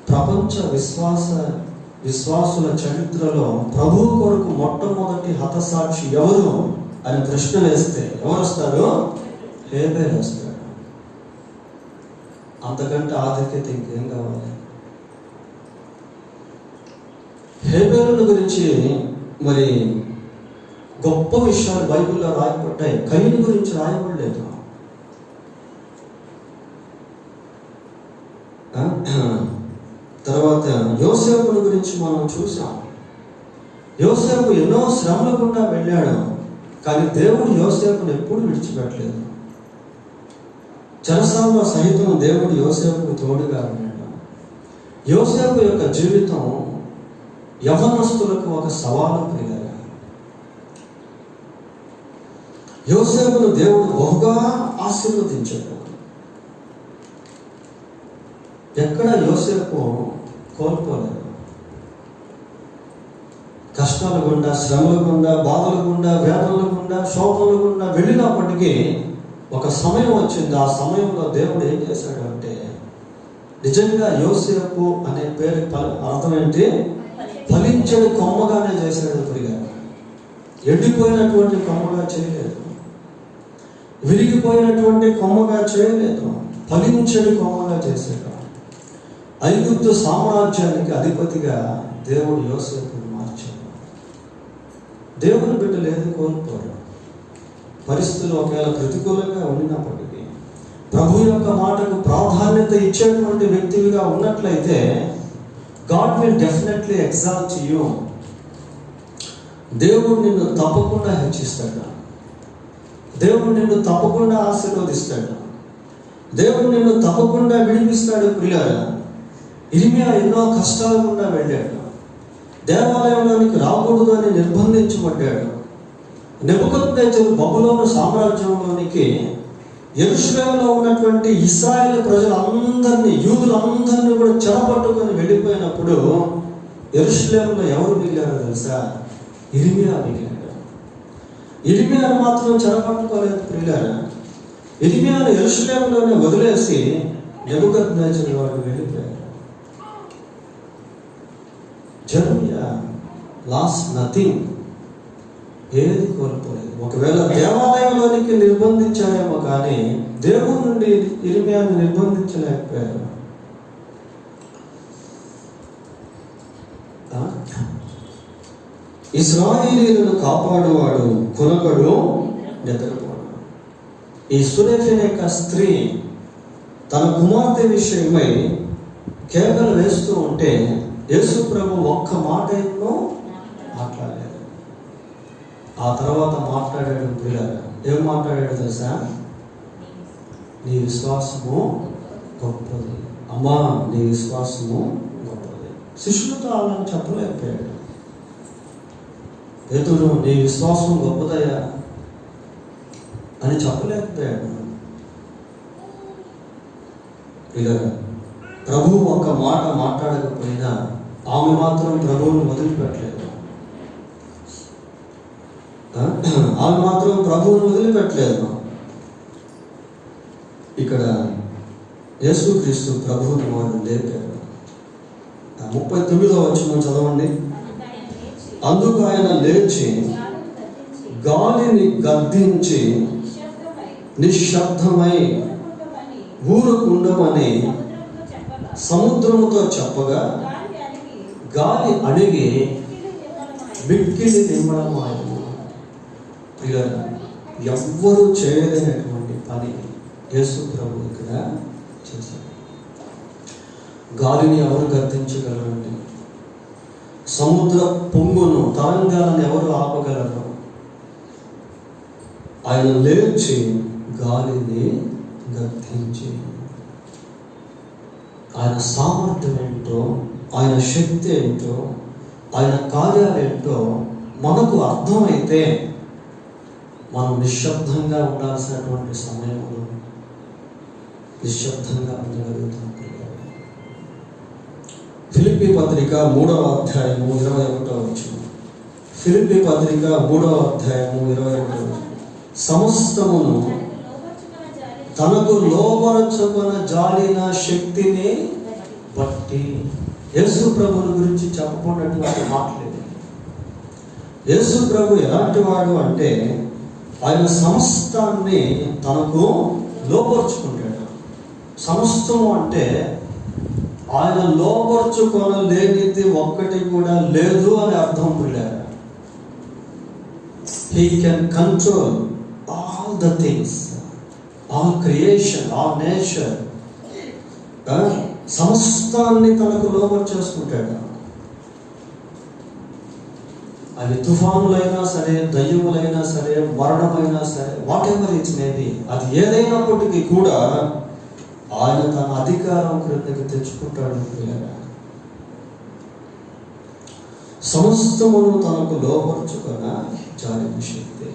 ప్రపంచ విశ్వాసుల చరిత్రలో ప్రభు కొరకు మొట్టమొదటి హతసాక్షి ఎవరు అని ప్రశ్న వేస్తే ఎవరు వస్తారు? హేబేలు వస్తాడు. అంతకంటే ఆధిక్యత ఇంకేం కావాలి? హేబేలుని గురించి మరి గొప్ప విషయాలు బైబిల్లో రాయబడ్డాయి. కయీను గురించి రాయబడలేదు. తర్వాత యోసేపుని గురించి మనం చూసాం. యోసేపు ఎన్నో శ్రమల గుండా వెళ్ళాడు, కానీ దేవుడు యోసేపుని ఎప్పుడు విడిచిపెట్టలేదు. చెరసాలలో సహితం దేవుడు యోసేపుకు తోడుగా ఉన్నాడు. యోసేపు యొక్క జీవితం యవనస్తులకు ఒక సవాలు ప్రియులారా. యోసేపును దేవుడు బహుగా ఆశీర్వదించాడు. ఎక్కడ యోసేపు కోల్పోలేదు. కష్టాల గుండా, శ్రమల గుండా, బాధల గుండా, వేదనల గుండా, శోభల గుండా వెళ్ళినప్పటికీ ఒక సమయం వచ్చింది. ఆ సమయంలో దేవుడు ఏం చేశాడు అంటే, నిజంగా యోసేపు అనే పేరు అర్థం ఏంటి? ఫలించని కొమ్మగానే చేశాడు. ప్రియుగా ఎండిపోయినటువంటి కొమ్మగా చేయలేదు, విరిగిపోయినటువంటి కొమ్మగా చేయలేదు, ఫలించని కొమ్మగా చేశాడు. ఐగుప్తు సామ్రాజ్యానికి అధిపతిగా దేవుడు యోసేపును మార్చాడు. దేవుని బిడ్డలు ఏది కోల్పోరు. పరిస్థితులు ఒకవేళ ప్రతికూలంగా ఉండినప్పటికీ ప్రభు యొక్క మాటకు ప్రాధాన్యత ఇచ్చేటువంటి వ్యక్తివిగా ఉన్నట్లయితే God will definitely exalt you. దేవుడు నిన్ను తప్పకుండా హెచ్చిస్తాడు. దేవుడు నిన్ను తప్పకుండా ఆశీర్వదిస్తాడు. దేవుడు నిన్ను తప్పకుండా విడిపిస్తాడు. ప్రియులారా, ఇర్మియా ఎన్నో కష్టాల గుండా వెళ్ళాడు. దేవాలయంలోనికి రాకూడదు అని నిర్బంధించబడ్డాడు. నెబుకద్నెజరు బబులోను సామ్రాజ్యంలోనికి యెరూషలేములో ఉన్నటువంటి ఇశ్రాయేలు ప్రజలందరినీ, యూదులందరినీ కూడా చెరపట్టుకొని వెళ్ళిపోయినప్పుడు యెరూషలేములో ఎవరు మిగిలారో తెలుసా? ఇర్మియా మిగిలాడు. ఇర్మియాను మాత్రం చెరపట్టుకోలేదు ప్రియులారా. ఇర్మియాను యెరూషలేములోనే వదిలేసి నెబుకద్నెజరు వాడు వెళ్ళిపోయారు. జెరమియా లాస్ట్ నథింగ్. ఏది కోల్పోలేదు. ఒకవేళ దేవాలయంలోనికి నిర్బంధించారేమో కానీ దేవుడి నుండి ఇర్మియాను నిర్బంధించలేకపోయారు. ఇశ్రాయేలీయులను కాపాడువాడు కొనకడు, నిద్రపోడు. ఈ సురేఫిన యొక్క స్త్రీ తన కుమార్తె విషయమై కేకలు వేస్తూ ఉంటే యేసు ప్రభు ఒక్క మాట ఎన్నో మాట్లాడలేదు. ఆ తర్వాత మాట్లాడాడు. పిల్లలు ఏం మాట్లాడాడు తెలుసా? నీ విశ్వాసము గొప్పది అమ్మా, నీ విశ్వాసము గొప్పది. శిష్యులతో అలా చెప్పలేకపోయాడు. పేతురు నీ విశ్వాసం గొప్పదయ్యా అని చెప్పలేకపోయాడు. పిల్లలు ప్రభువు ఒక మాట మాట్లాడకపోయినా ఆమె మాత్రం ప్రభువును వదిలిపెట్టలేదు. ఆమె మాత్రం ప్రభువును వదిలిపెట్టలేదు. ఇక్కడ యేసుక్రీస్తు ప్రభువుని వాడు లేపాడు. 39వ వచనం చదవండి. అందుకు ఆయన లేచి గాలిని గద్దించి నిశ్శబ్దమై ఊరుకుండమని సముద్రముతో చెప్పగా గాలి అణిగి మిక్కిలి నిమ్మలమాయను. ఎవ్వరూ చేయలేనటువంటి పని యేసు ప్రభు ఇక్కడ చేశాడు. గాలిని ఎవరు గద్దించగలరండి? సముద్ర పొంగును, తరంగాలను ఎవరు ఆపగలరు? ఆయన లేచి గాలిని గద్దించి, ఆయన సామర్థ్యం ఏంటో, ఆయన శక్తి ఏంటో, ఆయన కార్యాలేంటో మనకు అర్థమైతే మనం నిశ్శబ్దంగా ఉండాల్సినటువంటి సమయంలో నిశ్శబ్దంగా ఉండగలుగుతాం. ఫిలిప్పీ పత్రిక 3వ అధ్యాయము 21వ వచనం. ఫిలిప్పీ పత్రిక 3వ అధ్యాయము 21వ వచనం. సమస్తమును తనకు లోబరచుకొన జాలిన శక్తిని బట్టి. యేసు ప్రభుని గురించి చెప్పకున్నటువంటి మాటలేదు. యేసు ప్రభు ఎలాంటి వాడు అంటే ఆయన సమస్తాన్ని తనకు లోపరుచుకుంటాడు. సమస్తము అంటే ఆయన లోపరుచుకొనలేనిది ఒక్కటి కూడా లేదు అని అర్థం. పిల్లారు, he can control all the things, all creation, all nature. సమస్తాన్ని తనకు లోబరు చేసుకుంటాడు. అది తుఫానులైనా సరే, దయ్యములైనా సరే, మరణమైనా సరే, వాట్ ఎవర్ ఇట్స్ మేబీ, అది ఏదైనప్పటికీ కూడా ఆయన తన అధికారం క్రిందకి తెచ్చుకుంటాడు. సమస్తమును తనకు లోపరుచుకొన జాలిన శక్తి.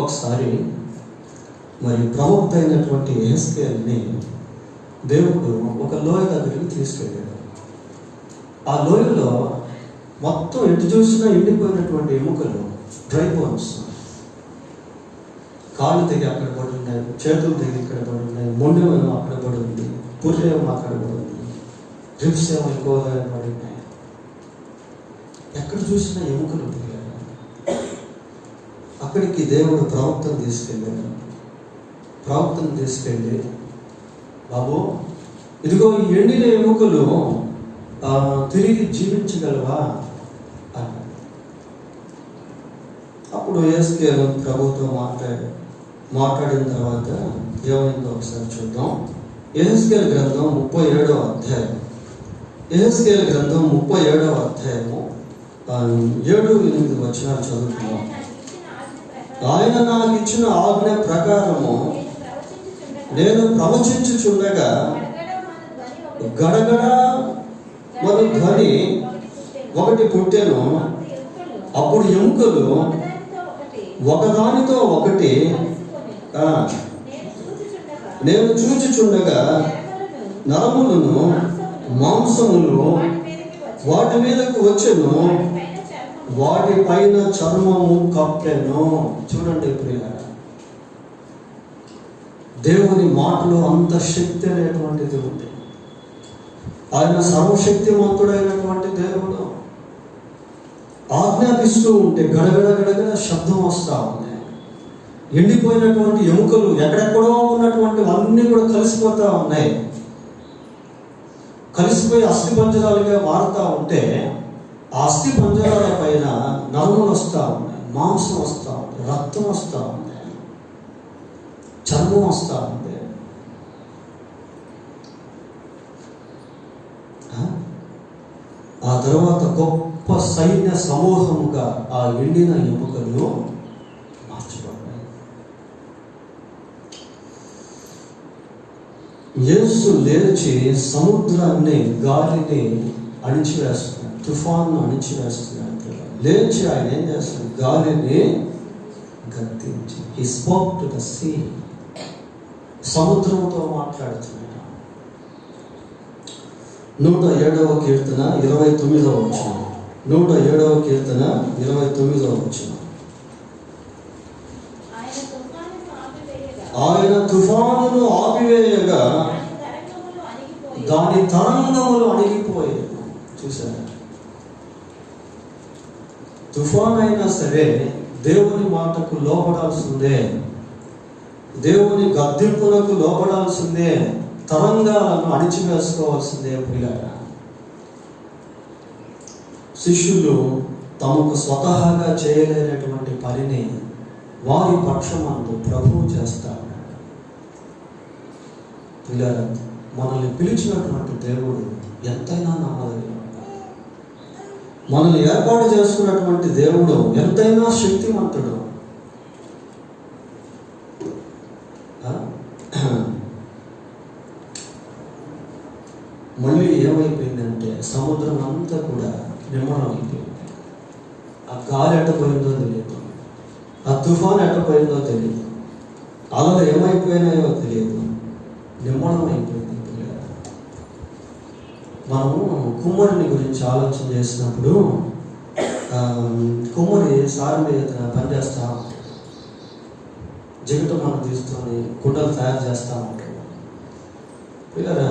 ఒకసారి మరి ప్రవక్త అయినటువంటి యెహెజ్కేలుని దేవుడు ఒక లోయ దగ్గరికి తీసుకెళ్ళాడు. ఆ లోయలో మొత్తం ఎటు చూసినా ఎండిపోయినటువంటి ఎముకలు, డ్రై బోన్స్. కాళ్ళు తెగి అక్కడ పడి ఉన్నాయి, చేతులు తెగి ఇక్కడ పడి ఉన్నాయి, మొండెమేమో అక్కడ పడి ఉంది, పుర్రేమో అక్కడ పడి ఉంది, రిప్స్ ఏమో ఎక్కువగా పడి ఉన్నాయి. ఎక్కడ చూసినా ఎముకలు ఉంటాయి. అక్కడికి దేవుడు ప్రవక్తను తీసుకెళ్ళాడు. ప్రవక్తను తీసుకెళ్ళి, బాబు ఇదిగో ఈ ఎండిన ఎముకలు తిరిగి జీవించగలవా అన్నాడు. అప్పుడు యెహెజ్కేలు ప్రభుతో మాట్లాడిన తర్వాత ఏమైందో ఒకసారి చూద్దాం. యెహెజ్కేలు గ్రంథం 37వ అధ్యాయం. యెహెజ్కేలు గ్రంథం 37వ అధ్యాయము 7-8 వచనాలు చదువుతున్నాం. ఆయన నాకు ఇచ్చిన ఆజ్ఞ ప్రకారము నేను ప్రవచించుచుండగా గడగడ మరో ధ్వని ఒకటి పుట్టెను. అప్పుడు ఎముకలు ఒకదానితో ఒకటి నేను చూచుచుండగా నరములను మాంసములు వాటి మీదకు వచ్చెను, వాటి పైన చర్మము కప్పెను. చూడండి ప్రియులారా, దేవుని మాటలు అంత శక్తి అనేటువంటిది ఉంది. ఆయన సర్వశక్తిమంతుడైనటువంటి దేవుడు. ఆజ్ఞ ఆజ్ఞాపిస్తూ ఉంటే గడగడ గడగడ శబ్దం వస్తూ ఉంది. ఎండిపోయినటువంటి ఎముకలు ఎక్కడెక్కడో ఉన్నటువంటి అన్నీ కూడా కలిసిపోతూ ఉన్నాయి. కలిసిపోయి అస్థి పంజరాలుగా మారుతూ ఉంటే ఆ అస్థి పంజరాల పైన నరములు వస్తూ ఉన్నాయి, మాంసం వస్తూ ఉంది, రక్తం వస్తూ ఉంది, చర్మం వస్తూ ఉంది. ఆ తర్వాత గొప్ప సైన్య సమూహముగా ఆ ఎండిన ఎముకలు మార్చబడ్డాయి. యేసు లేచి సముద్రాన్ని, గాలిని అణిచివేస్తున్నాడు, తుఫాన్ను అణిచివేస్తున్నాడు. లేచి ఆయన ఏం చేస్తున్నాడు? గాలిని గద్దించి he spoke to the sea. సముద్రంతో మాట్లాడుతున్నాడు. 107వ కీర్తన 29వ వచనం. 107వ కీర్తన 29వ వచనం. ఆయన తుఫానును ఆపివేయగా దాని తరంగములు అణిగిపోయాయి. చూసారా? తుఫాన్ అయినా సరే దేవుని మాటకు లోపడాల్సిందే, దేవుని గద్దింపులకు లోపడాల్సిందే, తరంగాలను అణిచివేసుకోవాల్సిందే. పిల్లరా, శిష్యులు తమకు స్వతహాగా చేయలేనటువంటి పనిని వారి పక్షమందు ప్రభువు చేస్తాడు. పిల్లరా, మనల్ని పిలిచినటువంటి దేవుడు ఎంతైనా నమ్మదగిన, మనల్ని ఏర్పాటు చేసుకున్నటువంటి దేవుడు ఎంతైనా శక్తివంతుడు. మళ్ళీ ఏమైపోయిందంటే సముద్రం అంతా కూడా నిమ్మడం అయిపోయింది. ఆ గాలి ఎట్టపోయిందో తెలియదు, ఆ తుఫాన్ ఎట్టపోయిందో తెలియదు, అలలు ఏమైపోయినాయో తెలియదు, నిమ్మడం అయిపోయింది. మనము కుమ్మరిని గురించి ఆలోచన చేసినప్పుడు కుమ్మరి సారి మీద పనిచేస్తూ ఉంటాడు, జిగట మనం తీసుకొని కుండలు తయారు చేస్తూ ఉంటాడు. పిల్లరా,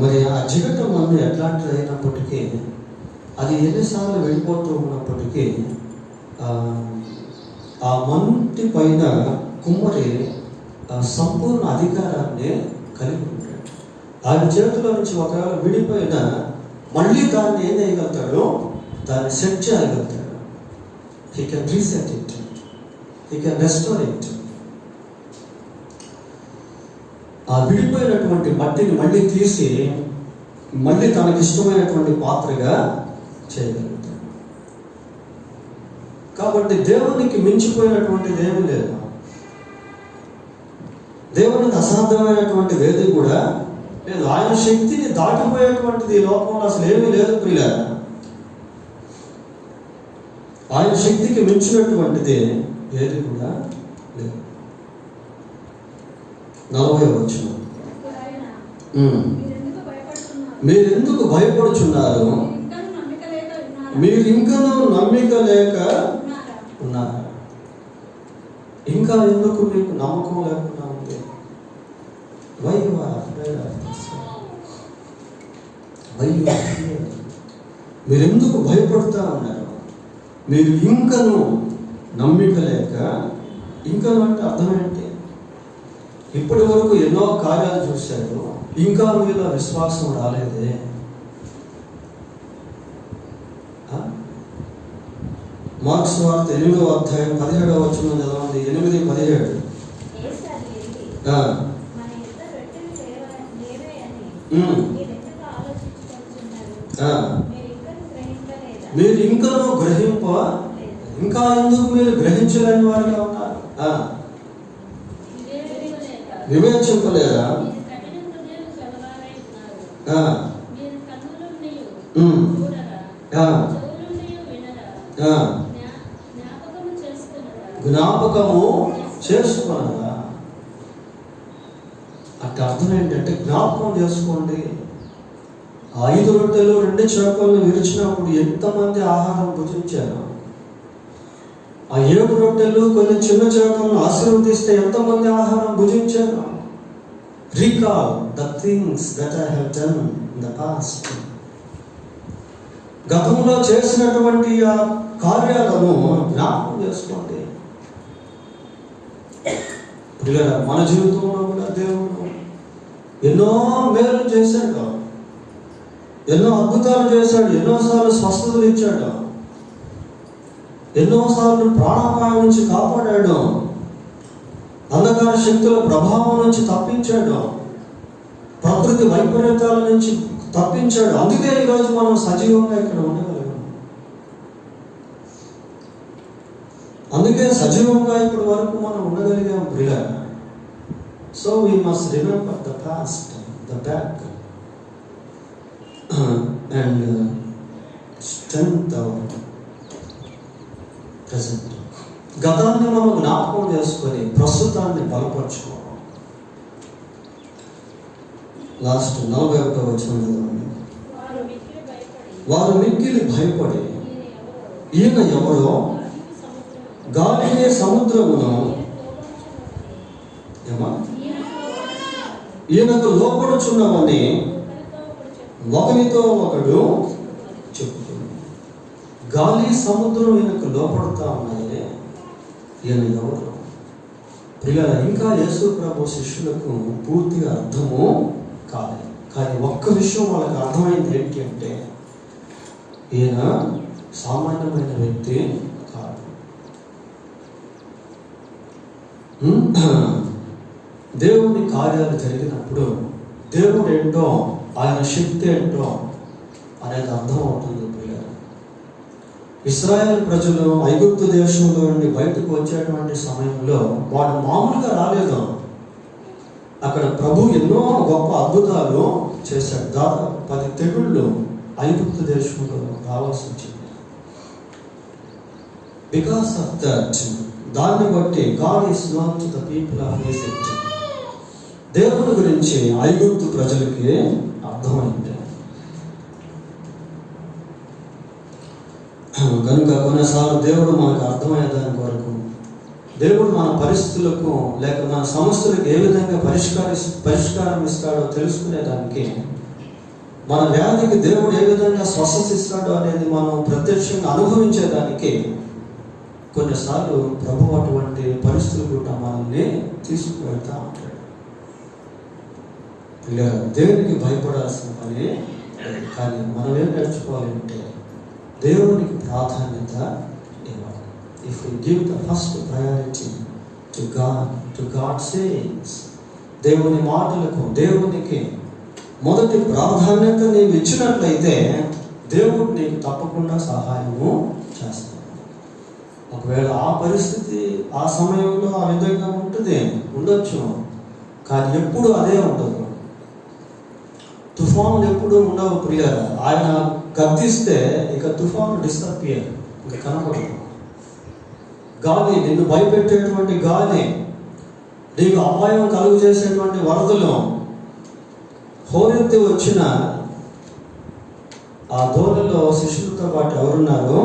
మరి ఆ జిగట మనం ఎట్లాంటిది అయినప్పటికీ, అది ఎన్నిసార్లు వెళ్ళిపోతూ ఉన్నప్పటికీ ఆ మంటి పైన కుమ్మరి సంపూర్ణ అధికారాన్ని కలిగి ఉంటాడు. ఆయన చేతిలో నుంచి ఒకవేళ విడిపోయినా మళ్ళీ దాన్ని ఏం చేయగలుగుతాడు? దాన్ని సెట్ చేయగలుగుతాడు. He can reset it, he can restore it. ఆ విడిపోయినటువంటి మట్టిని మళ్ళీ తీసి మళ్ళీ తనకి ఇష్టమైనటువంటి పాత్రగా చేయగలుగుతాడు. కాబట్టి దేవునికి మించిపోయినటువంటిది ఏమీ లేదు, దేవునికి అసాధ్యమైనటువంటిది ఏది కూడా లేదు. ఆయన శక్తిని దాటిపోయేటువంటిది ఈ లోకంలో అసలు ఏమీ లేదు ప్రియులారా. ఆయన శక్తికి మించినటువంటిది ఏది కూడా లేదు. 40వ వచనం. మీరెందుకు భయపడుచున్నారు? మీరు ఇంకనూ నమ్మిక లేక ఉన్నారా? ఇంకా ఎందుకు మీకు నమ్మకం లేకుండా ఉంది? Why you are afraid of this? Why you are afraid? మీరెందుకు భయపడుతూ ఉన్నారు? మీరు ఇంకను నమ్మిక లేక, ఇంకను అంటే అర్థం ఏంటి? ఇప్పటి వరకు ఎన్నో కార్యాలు చూశారు, ఇంకా మీలో విశ్వాసం రాలేదే. మార్క్స్ వార్త 8వ అధ్యాయం 17వ వచనం చదవండి. 8:17. మీరు ఇంకనూ ఇంకా ఎందుకు మీరు గ్రహించలేని వారిగా ఉన్నారు? వివేచింపలేరా? జ్ఞాపకము చేసుకున్నారా? అంటే అర్థం ఏంటంటే జ్ఞాపకం చేసుకోండి. 5 రొట్టెలు 2 చేపలను విరిచినప్పుడు ఎంతమంది ఆహారం భుజించారు? ఆ 7 రొట్టెలు కొన్ని చిన్న చేపలను ఆశీర్వదిస్తే ఎంతమంది ఆహారం భుజించారు? Recall the things that I have done in the past. గతంలో చేసినటువంటి ఆ కార్యాలను జ్ఞాపకం చేసుకోండి. ప్రియులారా, మన జీవితంలో కూడా దేవుడు ఎన్నో మేలు చేశాడు, ఎన్నో అద్భుతాలు చేశాడు, ఎన్నోసార్లు స్వస్థతలు ఇచ్చాడు, ఎన్నోసార్లు ప్రాణాపాయం నుంచి కాపాడాడు, అంధకార శక్తుల ప్రభావం నుంచి తప్పించాడు, ప్రకృతి వైపరీత్యాల నుంచి తప్పించాడు. అందుకే ఈరోజు మనం సజీవంగా ఇక్కడ ఉండగలిగాం. అందుకే సజీవంగా ఇప్పటి వరకు మనం ఉండగలిగాం ప్రియులారా. So we must remember the past, the back and strength hour present. గతాన్ని మనం జ్ఞాపకం చేసుకొని ప్రస్తుతాన్ని బలపరచుకోవాలి. లాస్ట్ 41వ వచనం, వారు మిక్కిలి భయపడి ఈయన ఎవరో, గాలినే సముద్రమును ఈయనకు లోపడుచున్నామని ఒకరితో ఒకడు చెప్పుకున్నాడు. గాలి సముద్రం ఈయనకు లోపడుతా ఉన్నాయి, ఈయన ఎవరు? ప్రియులారా, ఇంకా యేసు ప్రభు శిష్యులకు పూర్తిగా అర్థము కాలేదు. కానీ ఒక్క విషయం వాళ్ళకి అర్థమైంది ఏంటి అంటే, ఈయన సామాన్యమైన వ్యక్తి కాదు. దేవుని కార్యాలు జరిగినప్పుడు దేవుడు ఏంటో, ఆయన శక్తి ఏంటో అనేది అర్థం అవుతుంది ప్రియులారా. ఇశ్రాయేల్ ప్రజలు ఐగుప్తు దేశంలో నుండి బయటకు వచ్చేటువంటి సమయంలో వాడు మామూలుగా రాలేదు. అక్కడ ప్రభు ఎన్నో గొప్ప అద్భుతాలు చేశాడు. దాదాపు 10 తెగుళ్ళు ఐగుప్తు దేశంలో రావాల్సి వచ్చింది. బికాస్ ఆఫ్ దట్, దాన్ని బట్టి God is known to the people of Egypt. దేవుని గురించి ఐగుప్తు ప్రజలకి అర్థమైంది. కనుక కొన్నిసార్లు దేవుడు మనకు అర్థమయ్యేదాని కొరకు, దేవుడు మన పరిస్థితులకు లేక మన సమస్యలకు ఏ విధంగా పరిష్కారం ఇస్తాడో తెలుసుకునేదానికి, మన వ్యాధికి దేవుడు ఏ విధంగా స్వస్థత ఇస్తాడో అనేది మనం ప్రత్యక్షంగా అనుభవించేదానికి కొన్నిసార్లు ప్రభు అటువంటి పరిస్థితులు కూడా మనల్ని తీసుకువెళ్తా ఉంటాడు. దేవునికి భయపడాల్సిన పని, కానీ మనం ఏం నేర్చుకోవాలంటే దేవునికి ప్రాధాన్యత ఇవ్వాలి. If we give the first priority to God, to God's sayings, దేవుని మాటలకు, దేవునికి మొదటి ప్రాధాన్యత నీవు ఇచ్చినట్లయితే దేవుడు నీకు తప్పకుండా సహాయము చేస్తాడు. ఒకవేళ ఆ పరిస్థితి ఆ సమయంలో ఆ విధంగా ఉండొచ్చు, కానీ ఎప్పుడు అదే ఉండదు. తుఫాన్లు ఎప్పుడు ఉండవు ప్రియులారా. ఆయన గద్దిస్తే ఇక తుఫాను డిస్అపియర్, ఇంకా కనపడదు. గాలి, నిన్ను భయపెట్టేటువంటి గాలి, నీకు అపాయం కలుగు చేసేటువంటి వరదలు, హోరెత్తి వచ్చిన ఆ ధోరణిలో శిష్యులతో పాటు ఎవరున్నారు?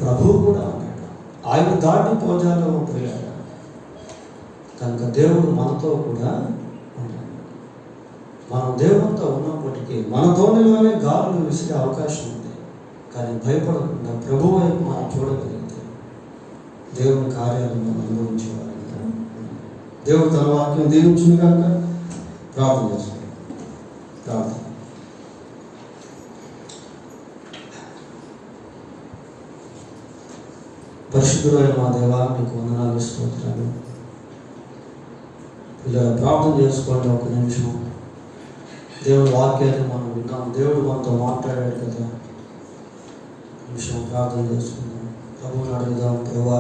ప్రభువు కూడా ఉన్నాడు. ఆయన దాటిపోజాలో ప్రియులారా. కనుక దేవుడు మనతో కూడా ఉన్నాడు. మనం దేవునితో ఉన్నప్పటికీ మన ధోరణిలోనే గాలులు విసిరే అవకాశం ఉంది. కానీ భయపడకుండా ప్రభు వైపు మనం చూడగలిగితే దేవుని కార్యాలను మనం అనుభవించేవారు. దేవుడు తన వాక్యం దీవించింది కనుక ప్రార్థన చేస్తాం. ప్రార్థన. పరిశుద్ధుడైన మా దేవా, మీకు వందనాలు, స్తోత్రాలు. ఇలా ప్రార్థన చేసుకోండి ఒక నిమిషం. దేవుడి వాక్యాన్ని మనం విన్నాం, దేవుడు మనతో మాట్లాడాడు కదా. నిమిషం ప్రార్థన చేసుకుందాం. ప్రభువుని అడుగుదాం. ప్రభువా,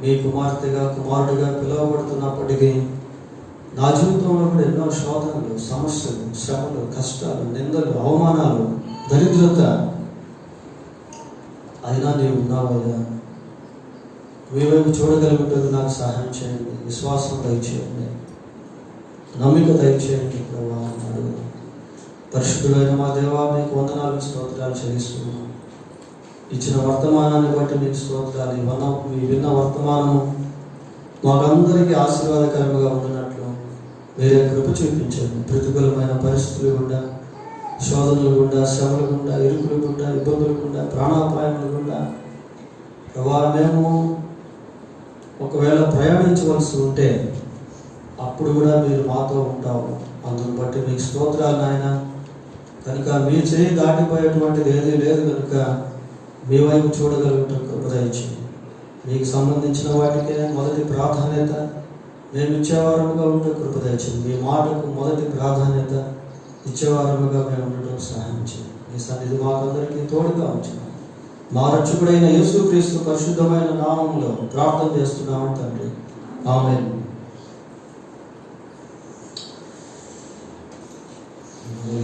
మీ కుమార్తెగా కుమారుడిగా పిలువబడుతున్నప్పటికీ నా జీవితంలో కూడా ఎన్నో శోధనలు, సమస్యలు, శ్రమలు, కష్టాలు, నిందలు, అవమానాలు, దరిద్రత, అయినా నీవు ఉన్నావయ్యా. మీ వైపు చూడగలుగుతుంది నాకు సహాయం చేయండి, విశ్వాసం దయచేయండి, నమ్మిక దయచేయండి ప్రభా అని అడుగుదాం. పరిశుద్ధులైన మా దేవా, మీకు వందనాలు, స్తోత్రాలు చెల్లిస్తున్నాం. ఇచ్చిన వర్తమానాన్ని బట్టి మీకు స్తోత్రాలు. మీ విన్న వర్తమానము మాకందరికీ ఆశీర్వాదకరంగా ఉండినట్లు మీరే కృప చూపించండి. ప్రతికూలమైన పరిస్థితులు గుండా, శోధనలు గుండా, శ్రమల గుండా, ఇరుకుల గుండా, ఇబ్బందుల గుండా, ప్రాణాపాయముల గుండా ప్రభా మేము ఒకవేళ ప్రయాణించవలసి ఉంటే అప్పుడు కూడా మీరు మాతో ఉంటావు. అందును బట్టి మీకు స్తోత్రాలు నాయన. కనుక మీ చేయి దాటిపోయేటువంటిది ఏదీ లేదు కనుక మీ వైపు చూడగలుగుతాం కృప దయచేయండి. మీకు సంబంధించిన వాటికే మొదటి ప్రాధాన్యత మేము ఇచ్చేవారముగా ఉంటే కృప దయచేయండి. మీ మాటకు మొదటి ప్రాధాన్యత ఇచ్చేవారముగా మేము ఉండటం సహాయం చేయండి. మీ సన్నిధి మాకందరికీ తోడుగా ఉంచండి. మా రక్షకుడైన యేసుక్రీస్తు పరిశుద్ధమైన నామములో ప్రార్థన చేస్తున్నాము తండ్రి. ఆమేన్.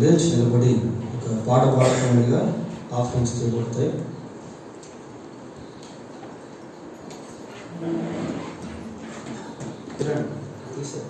లేచి నిలబడి ఒక పాట పాడటంగా ఆఫరింగ్స్ చేయబడతాయి. తీసారు